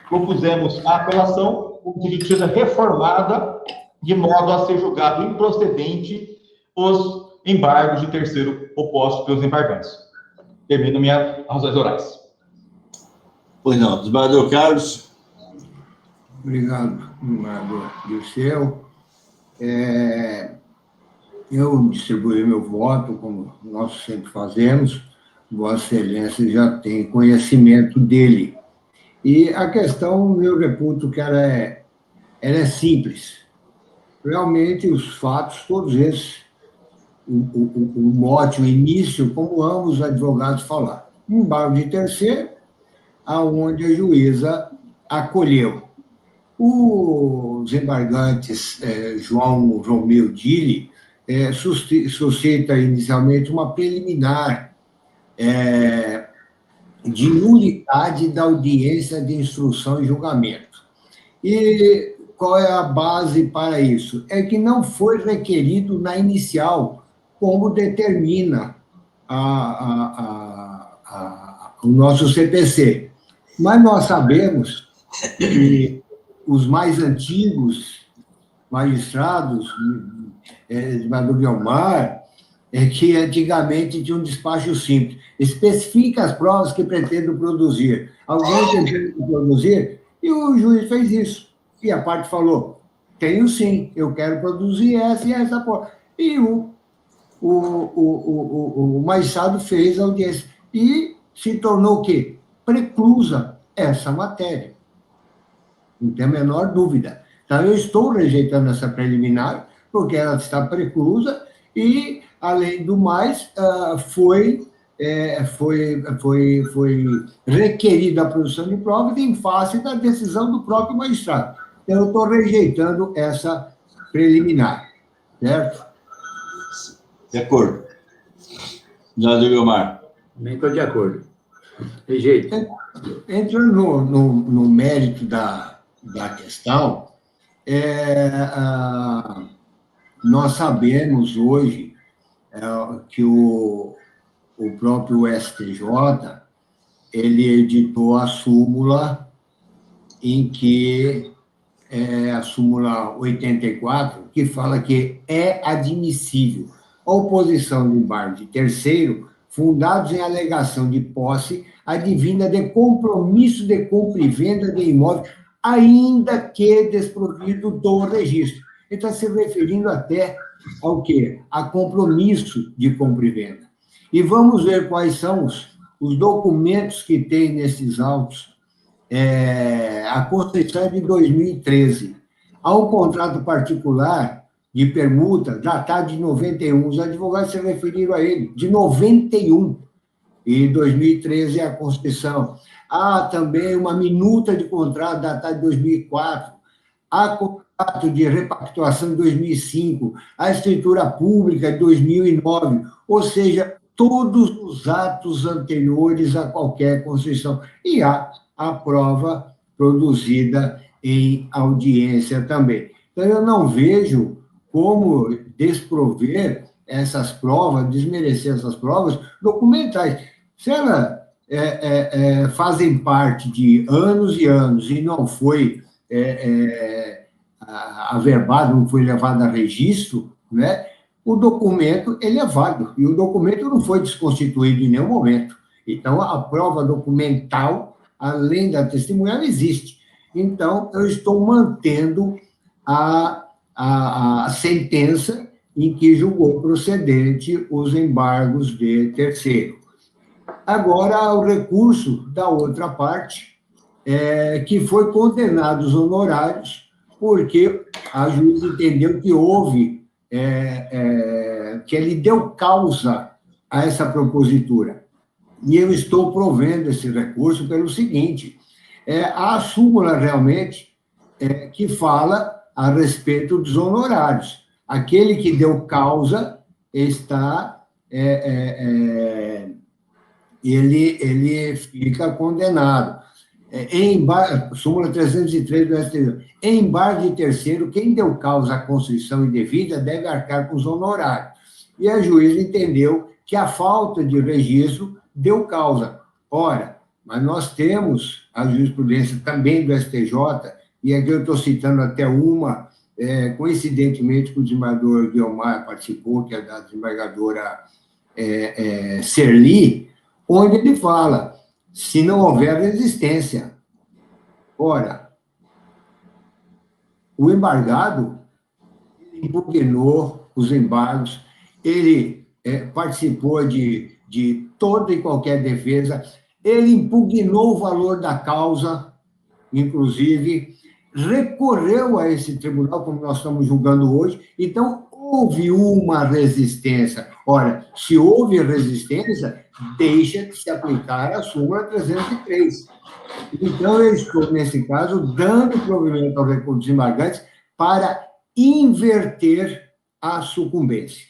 propusemos a apelação como que seja reformada de modo a ser julgado improcedente os embargos de terceiro opostos pelos embargantes. Termino minhas razões orais. Pois não, desembargador Carlos. Obrigado, desembargador Dirceu. Eu distribuí meu voto, como nós sempre fazemos. Vossa Excelência já tem conhecimento dele. E a questão, eu reputo que ela é simples. Realmente, os fatos, todos esses, o mote, o início, como ambos os advogados falaram. Embargo de terceiro, aonde a juíza acolheu. Os embargantes João Romeu Dili suscita inicialmente uma preliminar de nulidade da audiência de instrução e julgamento. E qual é a base para isso? É que não foi requerido na inicial, como determina o nosso CPC. Mas nós sabemos que os mais antigos magistrados, do Guiomar, que antigamente tinha um despacho simples. Especifica as provas que pretendo produzir. Alguém tentou produzir, e o juiz fez isso. E a parte falou, tenho sim, eu quero produzir essa e essa prova. E o magistrado fez a audiência. E se tornou o quê? Preclusa essa matéria. Não tem a menor dúvida. Então, eu estou rejeitando essa preliminar, porque ela está preclusa, e, além do mais, foi requerida a produção de provas em face da decisão do próprio magistrado. Então, eu estou rejeitando essa preliminar, certo? De acordo. Senador Guiomar. Também estou de acordo. Rejeito. Entrando no mérito da questão, nós sabemos hoje que o próprio STJ, ele editou a súmula em que a súmula 84, que fala que é admissível a oposição de embargo de terceiro fundados em alegação de posse advinda de compromisso de compra e venda de imóvel, ainda que desprovido do registro. Ele está se referindo até ao quê? A compromisso de compra e venda. E vamos ver quais são os documentos que tem nesses autos. A Constituição é de 2013. Há um contrato particular de permuta datado de 91. Os advogados se referiram a ele, de 91. E 2013 é a Constituição. Há também uma minuta de contrato datada de 2004. Há contrato de repactuação de 2005. A escritura pública de 2009. Ou seja, todos os atos anteriores a qualquer Constituição. E há a prova produzida em audiência também. Então, eu não vejo como desprover essas provas, desmerecer essas provas documentais. Se elas fazem parte de anos e anos e não foi averbado, não foi levado a registro, né, o documento ele é válido, e o documento não foi desconstituído em nenhum momento. Então, a prova documental, além da testemunha, ela existe. Então, eu estou mantendo a sentença em que julgou procedente os embargos de terceiro. Agora, o recurso da outra parte, que foi condenado os honorários, porque a juíza entendeu que houve, que ele deu causa a essa propositura. E eu estou provendo esse recurso pelo seguinte: a súmula realmente que fala a respeito dos honorários. Aquele que deu causa está, ele fica condenado. Súmula 303 do STJ. Em embargo de terceiro, quem deu causa à constrição indevida deve arcar com os honorários. E a juíza entendeu que a falta de registro deu causa. Ora, mas nós temos a jurisprudência também do STJ, e aqui eu estou citando até uma, coincidentemente que o desembargador Guiomar participou, que é da desembargadora Serli, onde ele fala, se não houver resistência. Ora, o embargado impugnou os embargos, ele participou de toda e qualquer defesa, ele impugnou o valor da causa, inclusive, recorreu a esse tribunal, como nós estamos julgando hoje, então houve uma resistência. Ora, se houve resistência, deixa de se aplicar a súmula 303. Então, eu estou, nesse caso, dando provimento ao recurso dos embargantes para inverter a sucumbência.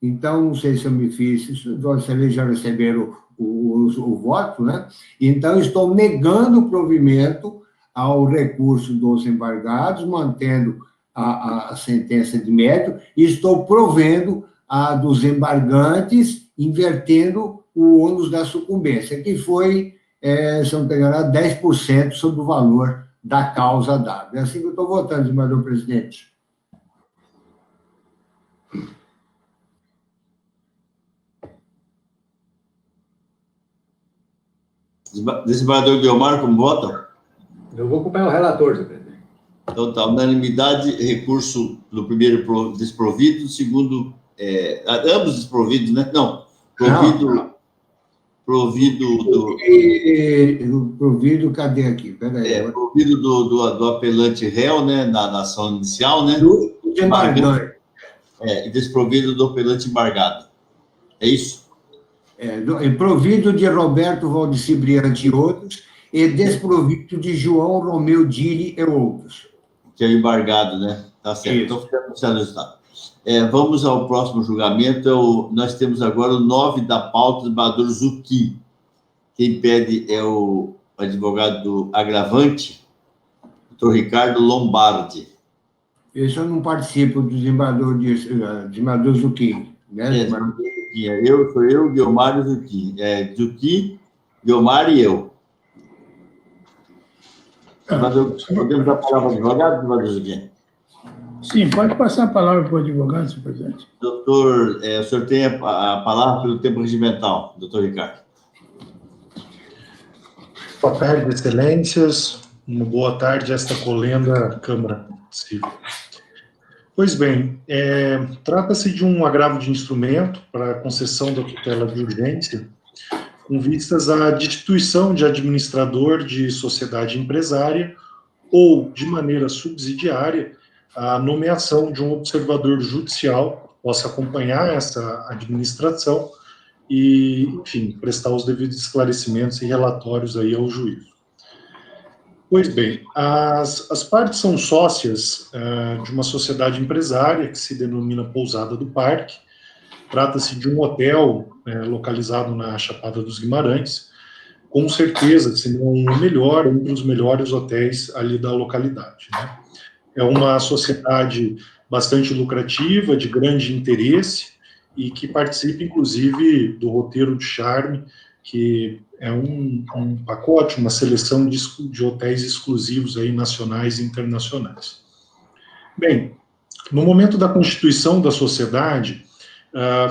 Então, não sei se eu me fiz, vocês já receberam o voto, né? Então, estou negando o provimento ao recurso dos embargados, mantendo a sentença de mérito, e estou provendo a dos embargantes, invertendo o ônus da sucumbência, que foi, se não me engano, 10% sobre o valor da causa dada. É assim que eu estou votando, desembargador presidente. Desembargador Guiomar, como vota? Eu vou acompanhar o relator, senhor presidente. Então, tá, unanimidade, recurso do primeiro desprovido, segundo, ambos desprovidos, né? Não, provido do... Provido, cadê aqui? Peraí. Provido do apelante réu, né? Na ação inicial, né? Do embargante. E desprovido do apelante embargado. É isso? Provido de Roberto Valdeci Briante e outros, e desprovido de João Romeu Dili e outros. Que é o embargado, né? Tá certo. Isso. Então, fica anunciado o resultado. Vamos ao próximo julgamento. Nós temos agora o 9 da pauta do desembargador Zucchi. Quem pede é o advogado do agravante, doutor Ricardo Lombardi. Esse eu não participo do desembargador Zucchi, né? Sou eu, Guiomar e Zucchi. Zucchi, Guiomar e eu. Podemos dar a palavra ao advogado, Zucchi? Sim, pode passar a palavra para o advogado, senhor presidente. Doutor, o senhor tem a palavra pelo tempo regimental, doutor Ricardo. Boa tarde, excelências. Uma boa tarde a esta colenda Câmara Civil. Pois bem, trata-se de um agravo de instrumento para a concessão da tutela de urgência, com vistas à destituição de administrador de sociedade empresária ou, de maneira subsidiária, a nomeação de um observador judicial que possa acompanhar essa administração e, enfim, prestar os devidos esclarecimentos e relatórios aí ao juízo. Pois bem, as partes são sócias de uma sociedade empresária que se denomina Pousada do Parque. Trata-se de um hotel localizado na Chapada dos Guimarães, com certeza, se não o melhor, um dos melhores hotéis ali da localidade, né? É uma sociedade bastante lucrativa, de grande interesse, e que participa, inclusive, do roteiro de charme, que é um pacote, uma seleção de hotéis exclusivos aí, nacionais e internacionais. Bem, no momento da constituição da sociedade,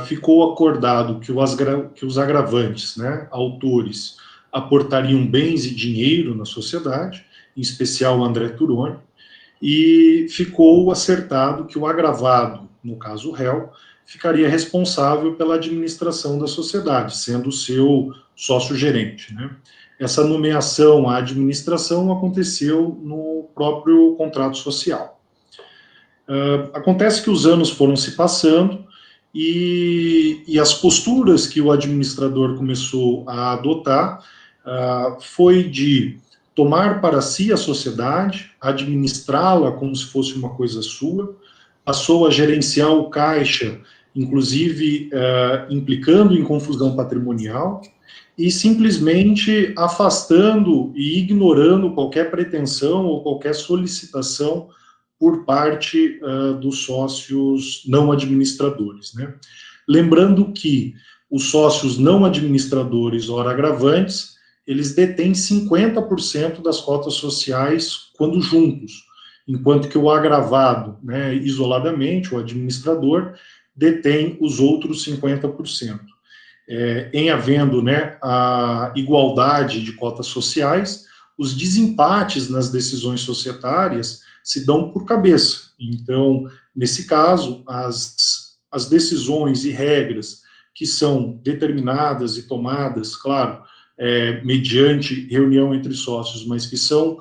ficou acordado que os agravantes, né, autores, aportariam bens e dinheiro na sociedade, em especial o André Turoni, e ficou acertado que o agravado, no caso o réu, ficaria responsável pela administração da sociedade, sendo o seu sócio-gerente, né? Essa nomeação à administração aconteceu no próprio contrato social. Acontece que os anos foram se passando e as posturas que o administrador começou a adotar foi de tomar para si a sociedade, administrá-la como se fosse uma coisa sua, passou a gerenciar o caixa, inclusive implicando em confusão patrimonial, e simplesmente afastando e ignorando qualquer pretensão ou qualquer solicitação por parte dos sócios não administradores, né? Lembrando que os sócios não administradores, ora agravantes, eles detêm 50% das cotas sociais quando juntos, enquanto que o agravado, né, isoladamente, o administrador, detém os outros 50%. Em havendo, né, a igualdade de cotas sociais, os desempates nas decisões societárias se dão por cabeça. Então, nesse caso, as decisões e regras que são determinadas e tomadas, claro, mediante reunião entre sócios, mas que são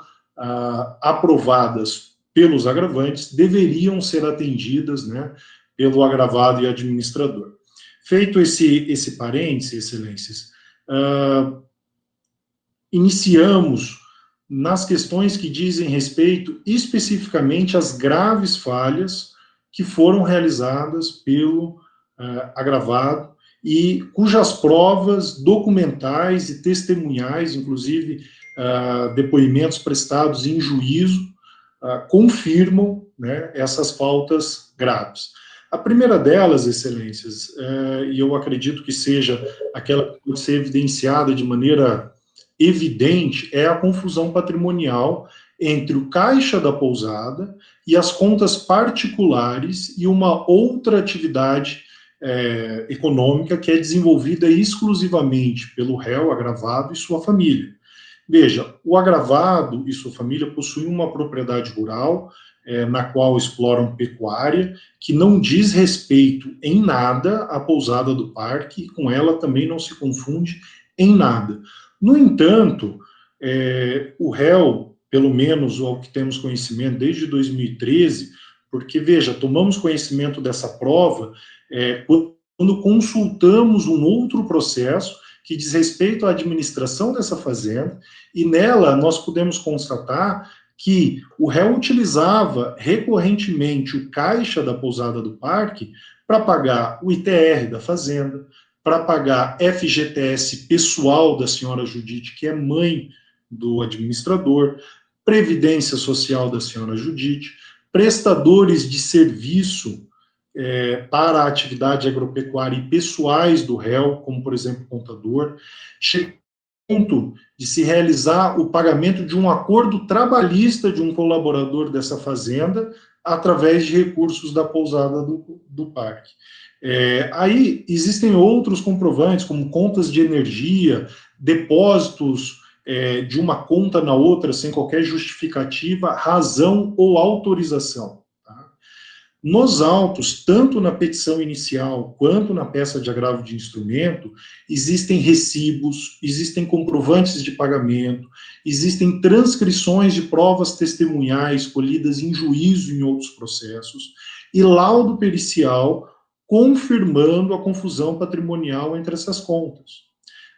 aprovadas pelos agravantes, deveriam ser atendidas, né, pelo agravado e administrador. Feito esse parêntese, excelências, iniciamos nas questões que dizem respeito especificamente às graves falhas que foram realizadas pelo agravado e cujas provas documentais e testemunhais, inclusive depoimentos prestados em juízo, confirmam, né, essas faltas graves. A primeira delas, excelências, e eu acredito que seja aquela que pode ser evidenciada de maneira evidente, é a confusão patrimonial entre o caixa da pousada e as contas particulares e uma outra atividade econômica que é desenvolvida exclusivamente pelo réu agravado e sua família. Veja, o agravado e sua família possuem uma propriedade rural, na qual exploram pecuária, que não diz respeito em nada à pousada do parque, e com ela também não se confunde em nada. No entanto, o réu, pelo menos ao que temos conhecimento desde 2013, porque, veja, tomamos conhecimento dessa prova quando consultamos um outro processo que diz respeito à administração dessa fazenda, e nela nós pudemos constatar que o réu utilizava recorrentemente o caixa da pousada do parque para pagar o ITR da fazenda, para pagar FGTS pessoal da senhora Judite, que é mãe do administrador, previdência social da senhora Judite, prestadores de serviço para a atividade agropecuária e pessoais do réu, como, por exemplo, contador, ponto de se realizar o pagamento de um acordo trabalhista de um colaborador dessa fazenda através de recursos da pousada do parque. Aí existem outros comprovantes, como contas de energia, depósitos de uma conta na outra sem qualquer justificativa, razão ou autorização. Tá? Nos autos, tanto na petição inicial quanto na peça de agravo de instrumento, existem recibos, existem comprovantes de pagamento, existem transcrições de provas testemunhais colhidas em juízo em outros processos, e laudo pericial confirmando a confusão patrimonial entre essas contas.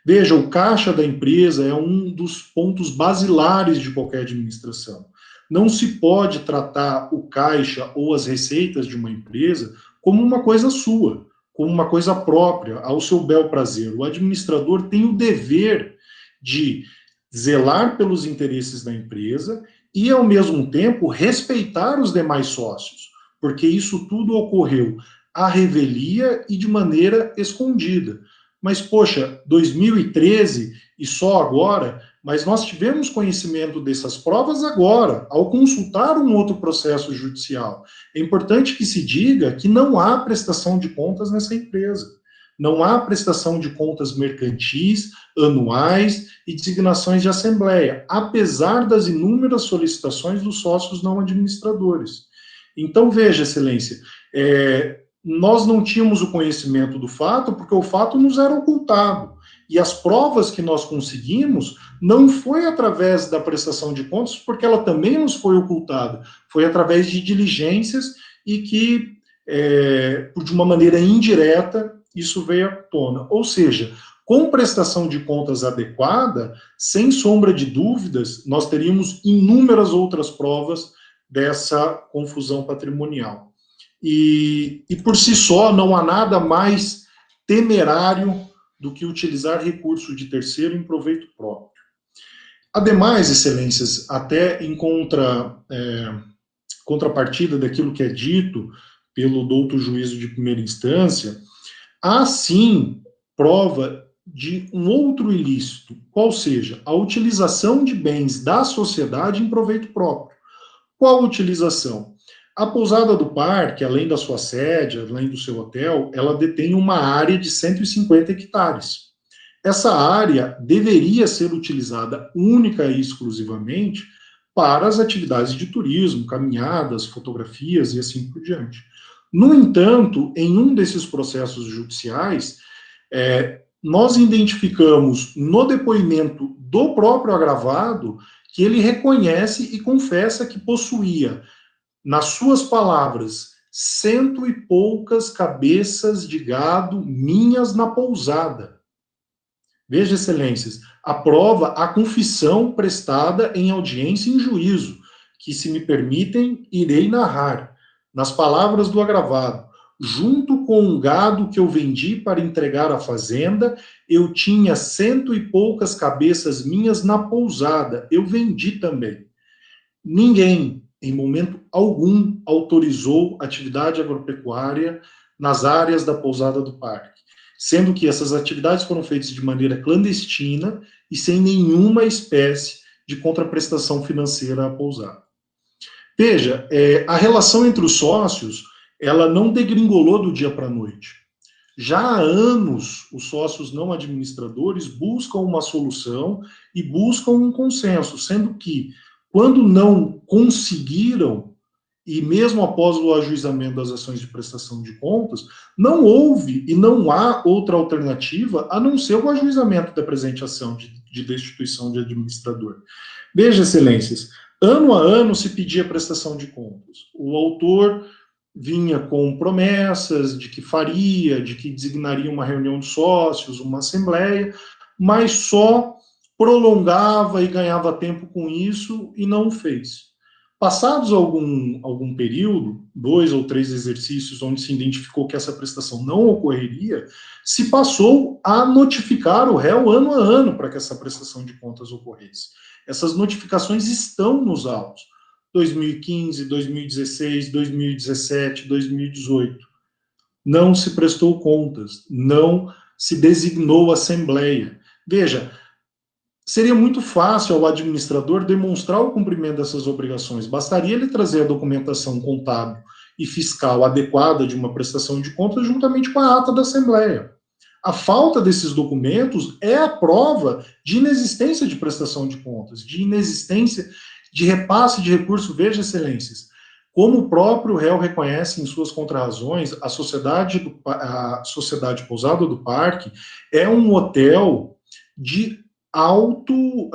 Veja, o caixa da empresa é um dos pontos basilares de qualquer administração. Não se pode tratar o caixa ou as receitas de uma empresa como uma coisa sua, como uma coisa própria, ao seu bel prazer. O administrador tem o dever de zelar pelos interesses da empresa e, ao mesmo tempo, respeitar os demais sócios, porque isso tudo ocorreu à revelia e de maneira escondida. Mas, poxa, 2013 e só agora, mas nós tivemos conhecimento dessas provas agora, ao consultar um outro processo judicial. É importante que se diga que não há prestação de contas nessa empresa. Não há prestação de contas mercantis, anuais e designações de assembleia, apesar das inúmeras solicitações dos sócios não administradores. Então, veja, excelência, nós não tínhamos o conhecimento do fato porque o fato nos era ocultado. E as provas que nós conseguimos não foi através da prestação de contas, porque ela também nos foi ocultada. Foi através de diligências e que, de uma maneira indireta, isso veio à tona. Ou seja, com prestação de contas adequada, sem sombra de dúvidas, nós teríamos inúmeras outras provas dessa confusão patrimonial. E por si só, não há nada mais temerário do que utilizar recurso de terceiro em proveito próprio. Ademais, excelências, até em contrapartida daquilo que é dito pelo douto juízo de primeira instância, há sim prova de um outro ilícito, qual seja, a utilização de bens da sociedade em proveito próprio. Qual utilização? A pousada do parque, além da sua sede, além do seu hotel, ela detém uma área de 150 hectares. Essa área deveria ser utilizada única e exclusivamente para as atividades de turismo, caminhadas, fotografias e assim por diante. No entanto, em um desses processos judiciais, nós identificamos no depoimento do próprio agravado que ele reconhece e confessa que possuía, nas suas palavras, 100 e poucas cabeças de gado minhas na pousada. Veja, excelências, a prova, a confissão prestada em audiência em juízo, que, se me permitem, irei narrar. Nas palavras do agravado, junto com um gado que eu vendi para entregar à fazenda, eu tinha 100 e poucas cabeças minhas na pousada, eu vendi também. Ninguém, em momento algum, autorizou atividade agropecuária nas áreas da pousada do parque, sendo que essas atividades foram feitas de maneira clandestina e sem nenhuma espécie de contraprestação financeira à pousada. Veja, a relação entre os sócios, ela não degringolou do dia para a noite. Já há anos, os sócios não administradores buscam uma solução e buscam um consenso, sendo que, quando não conseguiram, e mesmo após o ajuizamento das ações de prestação de contas, não houve e não há outra alternativa a não ser o ajuizamento da presente ação de destituição de administrador. Veja, excelências, ano a ano se pedia prestação de contas. O autor vinha com promessas de que faria, de que designaria uma reunião de sócios, uma assembleia, mas só prolongava e ganhava tempo com isso e não o fez. Passados algum período, 2 ou 3 exercícios onde se identificou que essa prestação não ocorreria, se passou a notificar o réu ano a ano para que essa prestação de contas ocorresse. Essas notificações estão nos autos. 2015, 2016, 2017, 2018. Não se prestou contas, não se designou assembleia. Veja, seria muito fácil ao administrador demonstrar o cumprimento dessas obrigações. Bastaria ele trazer a documentação contábil e fiscal adequada de uma prestação de contas juntamente com a ata da Assembleia. A falta desses documentos é a prova de inexistência de prestação de contas, de inexistência de repasse de recurso. Veja, excelências, como o próprio réu reconhece em suas contrarrazões, a Sociedade Pousada do Parque é um hotel de alto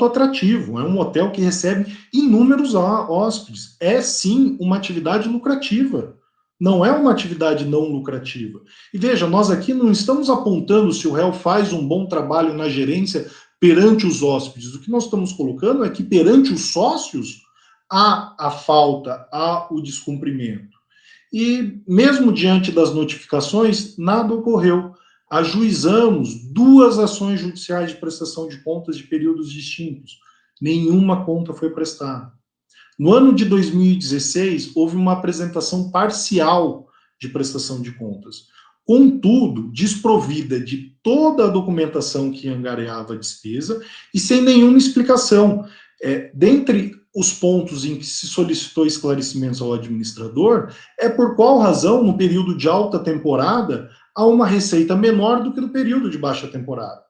atrativo, é um hotel que recebe inúmeros hóspedes. É, sim, uma atividade lucrativa. Não é uma atividade não lucrativa. E veja, nós aqui não estamos apontando se o réu faz um bom trabalho na gerência perante os hóspedes. O que nós estamos colocando é que perante os sócios há a falta, há o descumprimento. E mesmo diante das notificações, nada ocorreu. Ajuizamos 2 ações judiciais de prestação de contas de períodos distintos. Nenhuma conta foi prestada. No ano de 2016, houve uma apresentação parcial de prestação de contas. Contudo, desprovida de toda a documentação que angariava a despesa e sem nenhuma explicação. Dentre os pontos em que se solicitou esclarecimentos ao administrador, é por qual razão, no período de alta temporada, há uma receita menor do que no período de baixa temporada.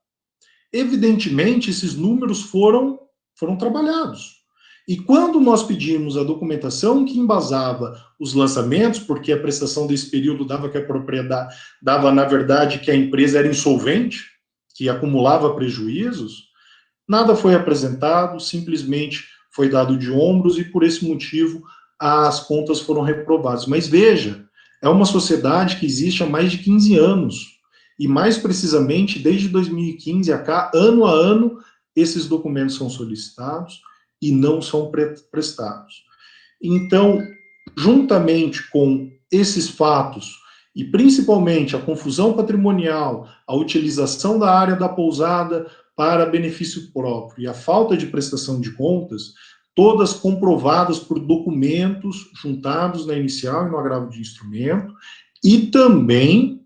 Evidentemente, esses números foram trabalhados. E quando nós pedimos a documentação que embasava os lançamentos, porque a prestação desse período dava que a propriedade, dava, na verdade, que a empresa era insolvente, que acumulava prejuízos, nada foi apresentado, simplesmente foi dado de ombros e, por esse motivo, as contas foram reprovadas. Mas veja, é uma sociedade que existe há mais de 15 anos, e mais precisamente, desde 2015 a cá, ano a ano, esses documentos são solicitados e não são prestados. Então, juntamente com esses fatos, e principalmente a confusão patrimonial, a utilização da área da pousada para benefício próprio e a falta de prestação de contas, todas comprovadas por documentos juntados na inicial e no agravo de instrumento, e também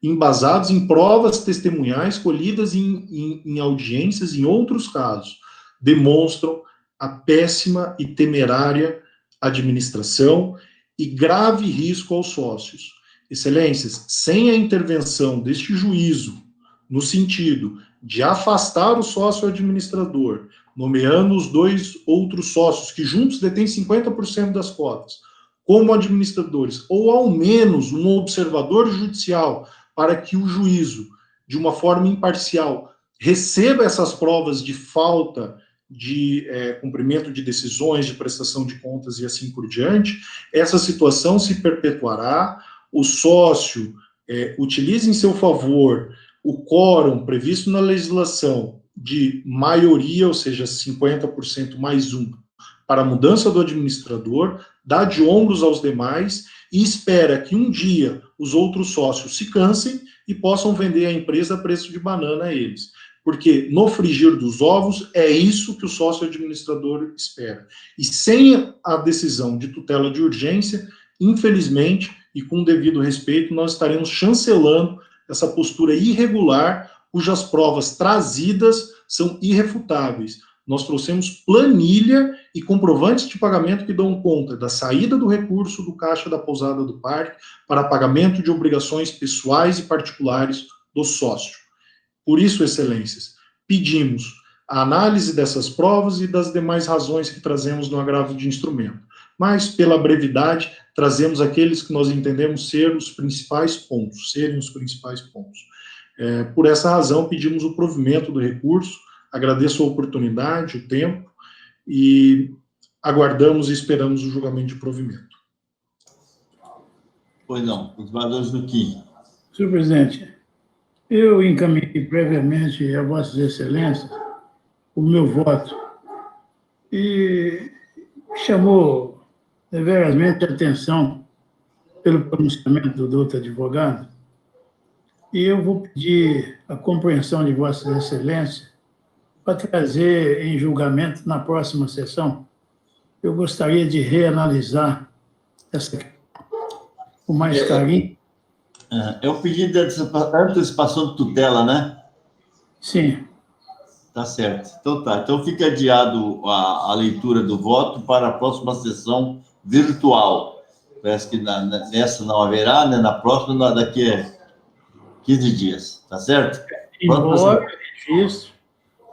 embasados em provas testemunhais colhidas em audiências em outros casos, demonstram a péssima e temerária administração e grave risco aos sócios. Excelências, sem a intervenção deste juízo, no sentido de afastar o sócio administrador, nomeando os 2 outros sócios, que juntos detêm 50% das cotas, como administradores, ou ao menos um observador judicial, para que o juízo, de uma forma imparcial, receba essas provas de falta de cumprimento de decisões, de prestação de contas e assim por diante, essa situação se perpetuará, o sócio utiliza em seu favor o quórum previsto na legislação de maioria, ou seja, 50% mais 1, para a mudança do administrador, dá de ombros aos demais e espera que um dia os outros sócios se cansem e possam vender a empresa a preço de banana a eles. Porque no frigir dos ovos é isso que o sócio administrador espera. E sem a decisão de tutela de urgência, infelizmente, e com o devido respeito, nós estaremos chancelando essa postura irregular, cujas provas trazidas são irrefutáveis. Nós trouxemos planilha e comprovantes de pagamento que dão conta da saída do recurso do caixa da pousada do parque para pagamento de obrigações pessoais e particulares do sócio. Por isso, excelências, pedimos a análise dessas provas e das demais razões que trazemos no agravo de instrumento. Mas, pela brevidade, trazemos aqueles que nós entendemos serem os principais pontos. Por essa razão, pedimos o provimento do recurso, agradeço a oportunidade, o tempo, e aguardamos e esperamos o julgamento de provimento. Pois não, os valores do Kim. Senhor presidente, eu encaminhei previamente a Vossas Excelências o meu voto e chamou deverosmente a atenção pelo pronunciamento do outro advogado, e eu vou pedir a compreensão de Vossas Excelências para trazer em julgamento na próxima sessão. Eu gostaria de reanalisar essa com mais carinho. É o pedido de antecipação de tutela, né? Sim. Tá certo. Então tá. Então fica adiado a leitura do voto para a próxima sessão virtual. Parece que nessa não haverá, né? Na próxima, daqui a 15 dias. Tá certo?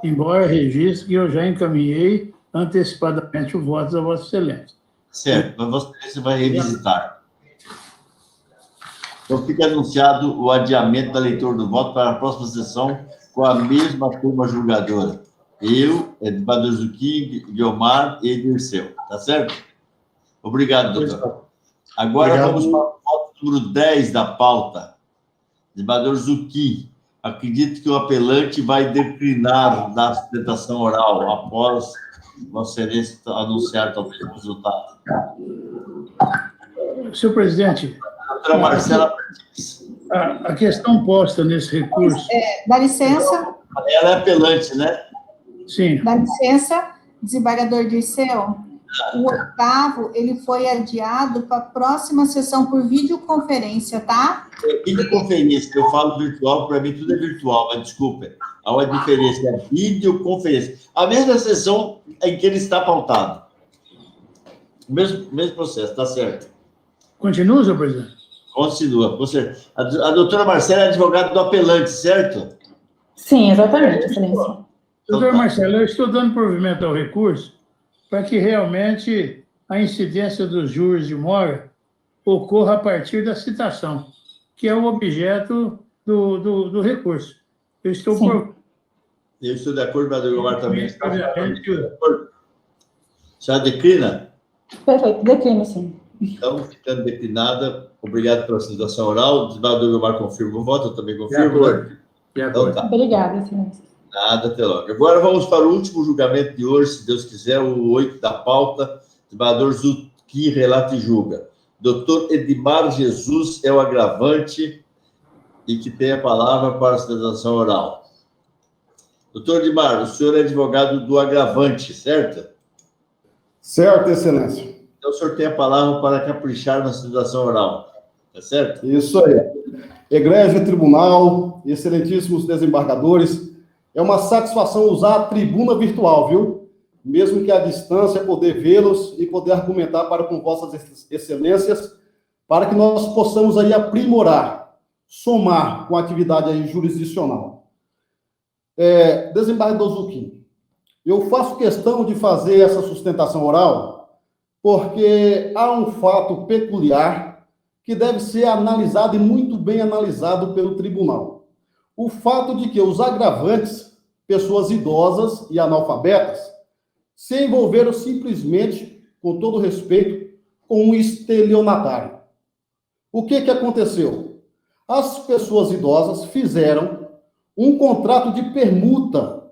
Embora registre que eu já encaminhei antecipadamente o voto a Vossa Excelência. Certo, mas Vossa Excelência vai revisitar. Então fica anunciado o adiamento da leitura do voto para a próxima sessão com a mesma turma julgadora. Eu, Edvaldo Zucchi, Guiomar e Dirceu. Tá certo? Obrigado, doutor. Agora vamos para o voto número 10 da pauta. Edvaldo Zucchi. Acredito que o apelante vai declinar da sustentação oral após Vossa Excelência anunciar talvez o resultado. Senhor presidente, Doutora Marcela Martins. a questão posta nesse recurso... Dá licença. Ela é apelante, né? Sim. Dá licença, desembargador Dirceu. O 8º, ele foi adiado para a próxima sessão por videoconferência, tá? Videoconferência, eu falo virtual, para mim tudo é virtual, mas desculpa. Há uma diferença, é videoconferência. A mesma sessão em que ele está pautado. O mesmo processo, tá certo. Continua, senhor presidente? Continua, com certeza. A doutora Marcela é advogada do apelante, certo? Sim, exatamente, excelência. Doutor Marcelo, eu estou dando provimento ao recurso para que realmente a incidência dos juros de mora ocorra a partir da citação, que é o objeto do recurso. Eu estou Eu estou de acordo, mas o Guiomar também está. Obviamente. Já declina? Perfeito, declino, sim. Então, ficando declinada, obrigado pela citação oral. O desembargador Guiomar confirma o voto, eu também confirmo. Então, tá. Obrigada, excelência. Nada, até logo. Agora vamos para o último julgamento de hoje, se Deus quiser, o 8 da pauta. Desembargador Zucchi relata e julga. Doutor Edmar Jesus é o agravante e que tem a palavra para a sustentação oral. Doutor Edmar, o senhor é advogado do agravante, certo? Certo, excelência. Então o senhor tem a palavra para caprichar na sustentação oral, tá certo? Isso aí. Egrégio Tribunal, excelentíssimos desembargadores, é uma satisfação usar a tribuna virtual, viu? Mesmo que à distância, poder vê-los e poder argumentar para com vossas excelências, para que nós possamos aí aprimorar, somar com a atividade aí jurisdicional. Desembargador Zucchi, eu faço questão de fazer essa sustentação oral porque há um fato peculiar que deve ser analisado e muito bem analisado pelo tribunal. O fato de que os agravantes, pessoas idosas e analfabetas, se envolveram simplesmente, com todo respeito, com um estelionatário. O que aconteceu? As pessoas idosas fizeram um contrato de permuta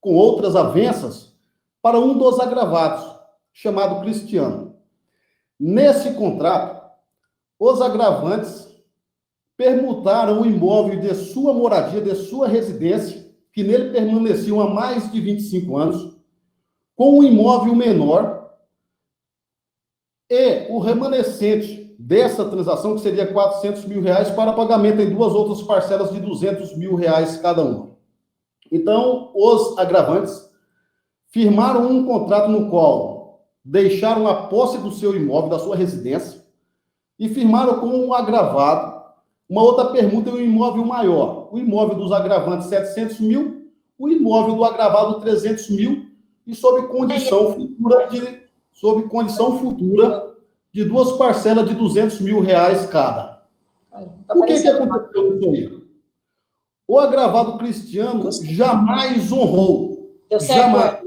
com outras avanças para um dos agravados, chamado Cristiano. Nesse contrato, os agravantes permutaram o imóvel de sua moradia, de sua residência, que nele permaneciam há mais de 25 anos, com um imóvel menor, e o remanescente dessa transação, que seria R$400 mil, para pagamento em duas outras parcelas de R$200 mil cada uma. Então, os agravantes firmaram um contrato no qual deixaram a posse do seu imóvel, da sua residência, e firmaram com um agravado uma outra permuta em um imóvel maior. O imóvel dos agravantes, 700 mil, o imóvel do agravado, 300 mil, e sob condição futura de duas parcelas de R$200 mil cada. O que aconteceu com isso aí? O agravado Cristiano jamais honrou. Jamais.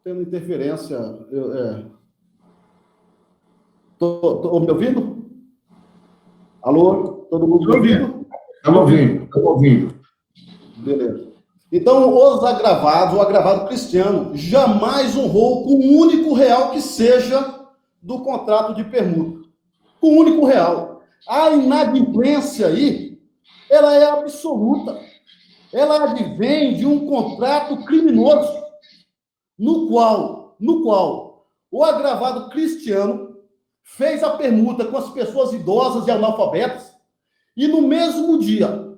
Tendo interferência. Estou me ouvindo? Alô? Todo mundo me ouvindo? Estamos ouvindo. Beleza. Então, os agravados, o agravado Cristiano, jamais honrou com um único real que seja do contrato de permuta. Com um único real. A inadimplência aí, ela é absoluta. Ela advém de um contrato criminoso, no qual o agravado Cristiano fez a permuta com as pessoas idosas e analfabetas, e no mesmo dia,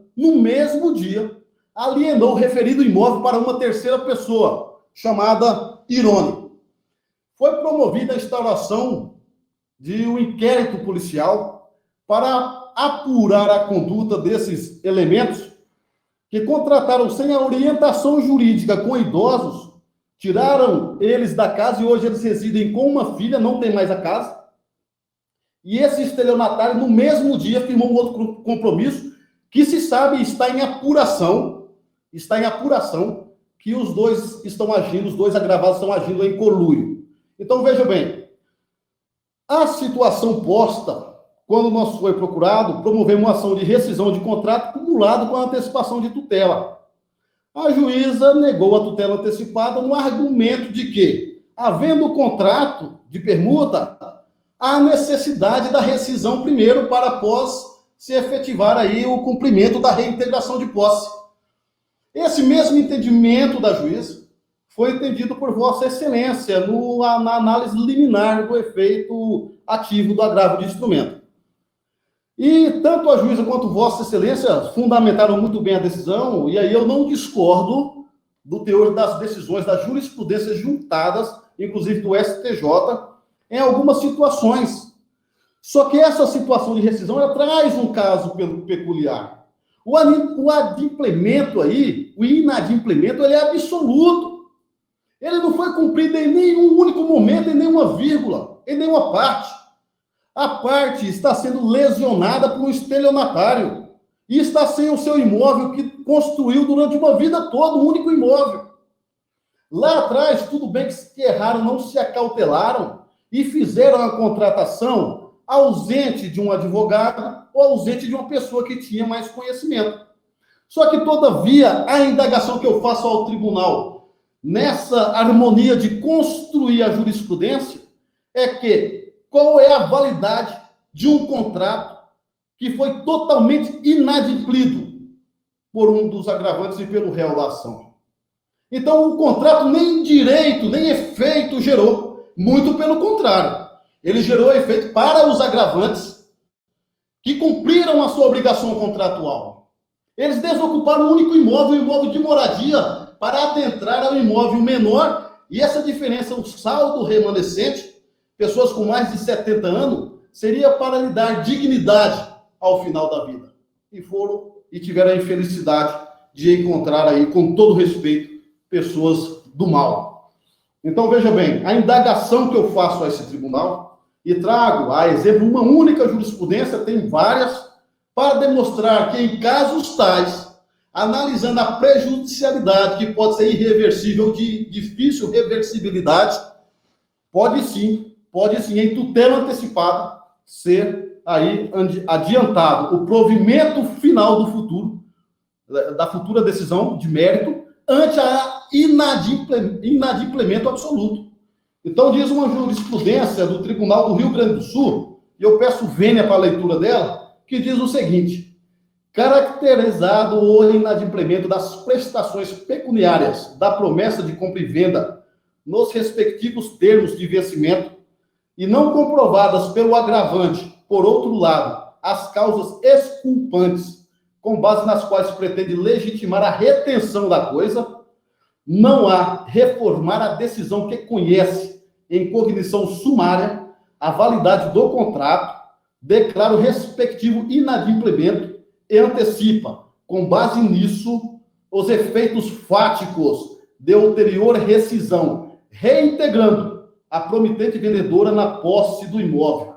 alienou o referido imóvel para uma terceira pessoa, chamada Irone. Foi promovida a instauração de um inquérito policial para apurar a conduta desses elementos que contrataram sem a orientação jurídica com idosos, tiraram eles da casa e hoje eles residem com uma filha, não tem mais a casa. E esse estelionatário, no mesmo dia, firmou um outro compromisso que se sabe está em apuração, que os dois estão agindo, os dois agravados estão agindo em conluio. Então, veja bem, a situação posta, quando nós foi procurado, promovemos uma ação de rescisão de contrato cumulado com a antecipação de tutela. A juíza negou a tutela antecipada no argumento de que, havendo o contrato de permuta, há necessidade da rescisão primeiro para após se efetivar aí o cumprimento da reintegração de posse. Esse mesmo entendimento da juíza foi entendido por Vossa Excelência na análise liminar do efeito ativo do agravo de instrumento. E tanto a juíza quanto Vossa Excelência fundamentaram muito bem a decisão, e aí eu não discordo do teor das decisões das jurisprudências juntadas, inclusive do STJ, em algumas situações. Só que essa situação de rescisão, ela traz um caso peculiar. O adimplemento aí, o inadimplemento, ele é absoluto. Ele não foi cumprido em nenhum único momento, em nenhuma vírgula, em nenhuma parte. A parte está sendo lesionada por um estelionatário e está sem o seu imóvel que construiu durante uma vida toda, um único imóvel. Lá atrás, tudo bem que erraram, não se acautelaram e fizeram a contratação ausente de um advogado ou ausente de uma pessoa que tinha mais conhecimento. Só que, todavia, a indagação que eu faço ao tribunal, nessa harmonia de construir a jurisprudência, é que qual é a validade de um contrato que foi totalmente inadimplido por um dos agravantes e pelo réu da ação. Então, o contrato nem direito, nem efeito gerou, muito pelo contrário. Ele gerou efeito para os agravantes que cumpriram a sua obrigação contratual. Eles desocuparam um único imóvel, um imóvel de moradia, para adentrar ao imóvel menor, e essa diferença, o saldo remanescente, pessoas com mais de 70 anos, seria para lhe dar dignidade ao final da vida. E tiveram a infelicidade de encontrar aí, com todo respeito, pessoas do mal. Então, veja bem, a indagação que eu faço a esse tribunal, e trago a exemplo uma única jurisprudência, tem várias, para demonstrar que em casos tais, analisando a prejudicialidade, que pode ser irreversível, de difícil reversibilidade, pode sim, em tutela antecipada, ser aí adiantado o provimento final do futuro, da futura decisão de mérito, ante a inadimplemento absoluto. Então, diz uma jurisprudência do Tribunal do Rio Grande do Sul, e eu peço vênia para a leitura dela, que diz o seguinte: caracterizado o inadimplemento das prestações pecuniárias da promessa de compra e venda nos respectivos termos de vencimento e não comprovadas pelo agravante, por outro lado, as causas exculpantes com base nas quais se pretende legitimar a retenção da coisa, não há reformar a decisão que conhece em cognição sumária a validade do contrato, declara o respectivo inadimplemento e antecipa, com base nisso, os efeitos fáticos de ulterior rescisão, reintegrando a promitente vendedora na posse do imóvel.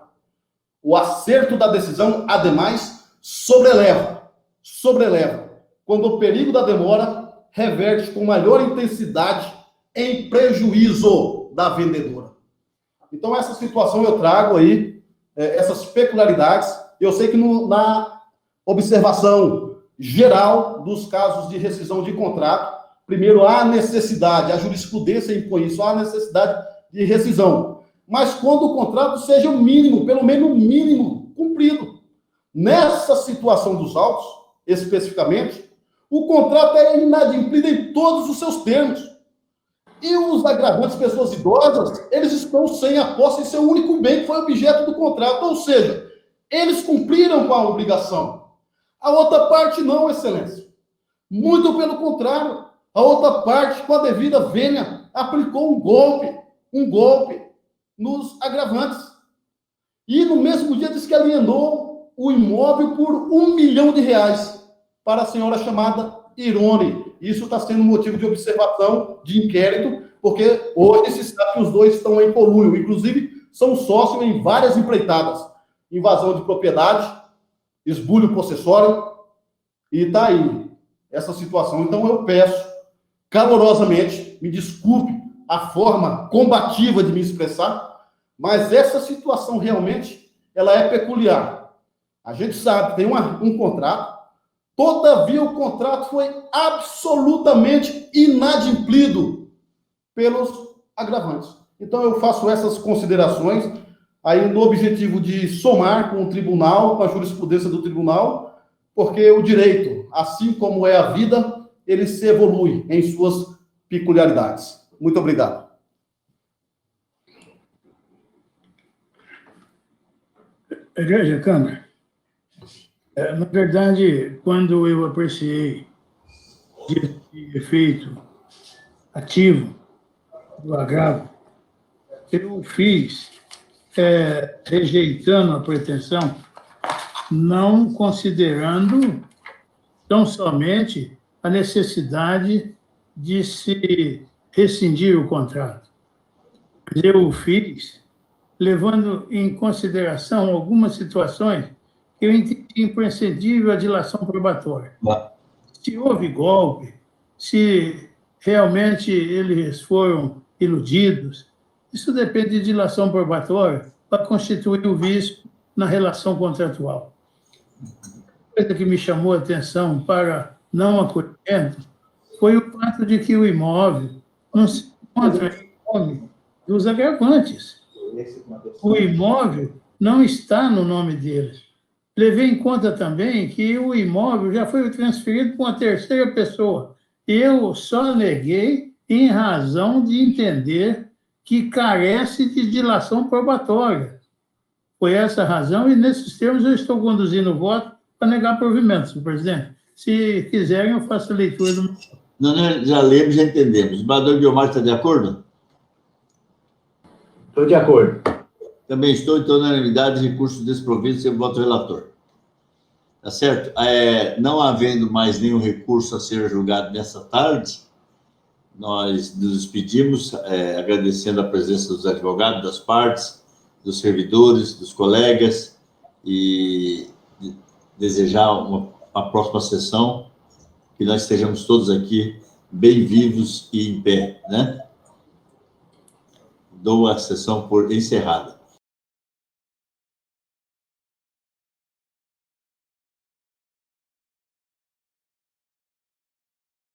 O acerto da decisão, ademais, sobreleva, quando o perigo da demora reverte com maior intensidade em prejuízo da vendedora. Então, essa situação eu trago aí, essas peculiaridades. Eu sei que na observação geral dos casos de rescisão de contrato, primeiro há necessidade, a jurisprudência impõe isso, há necessidade de rescisão. Mas quando o contrato seja o mínimo, pelo menos o mínimo, cumprido. Nessa situação dos autos, especificamente, o contrato é inadimplido em todos os seus termos. E os agravantes, pessoas idosas, eles estão sem a posse em seu único bem, que foi objeto do contrato. Ou seja, eles cumpriram com a obrigação. A outra parte não, Excelência. Muito pelo contrário. A outra parte, com a devida vênia, aplicou um golpe nos agravantes. E no mesmo dia disse que alienou o imóvel por R$1 milhão para a senhora chamada Irone. Isso está sendo motivo de observação, de inquérito, porque hoje se sabe que os dois estão em conluio. Inclusive, são sócios em várias empreitadas. Invasão de propriedade, esbulho possessório, e está aí essa situação. Então, eu peço, calorosamente, me desculpe a forma combativa de me expressar, mas essa situação realmente, ela é peculiar. A gente sabe, tem um contrato, todavia o contrato foi absolutamente inadimplido pelos agravantes. Então, eu faço essas considerações aí no objetivo de somar com o tribunal, com a jurisprudência do tribunal, porque o direito, assim como é a vida, ele se evolui em suas peculiaridades. Muito obrigado. Veja, Câmara, na verdade, quando eu apreciei esse efeito ativo do agravo, eu fiz rejeitando a pretensão, não considerando tão somente a necessidade de se rescindir o contrato. Eu o fiz levando em consideração algumas situações que eu entendi imprescindível a dilação probatória. Se houve golpe, se realmente eles foram iludidos, isso depende de dilação probatória para constituir o vício na relação contratual. A coisa que me chamou a atenção para não acolhimento foi o fato de que o imóvel não se encontra em nome dos agravantes. O imóvel não está no nome deles. Levei em conta também que o imóvel já foi transferido para uma terceira pessoa. Eu só neguei em razão de entender que carece de dilação probatória. Foi essa a razão, e nesses termos eu estou conduzindo o voto para negar provimento, senhor presidente. Se quiserem, eu faço a leitura do... Não, já lemos, já entendemos. O desembargador Guiomar está de acordo? Estou de acordo. Também estou, então, na unanimidade, recurso desprovido, sem voto do relator. Tá certo? Não havendo mais nenhum recurso a ser julgado nessa tarde, nós nos despedimos, agradecendo a presença dos advogados, das partes, dos servidores, dos colegas, e desejar uma próxima sessão, que nós estejamos todos aqui bem vivos e em pé, né? Dou a sessão por encerrada.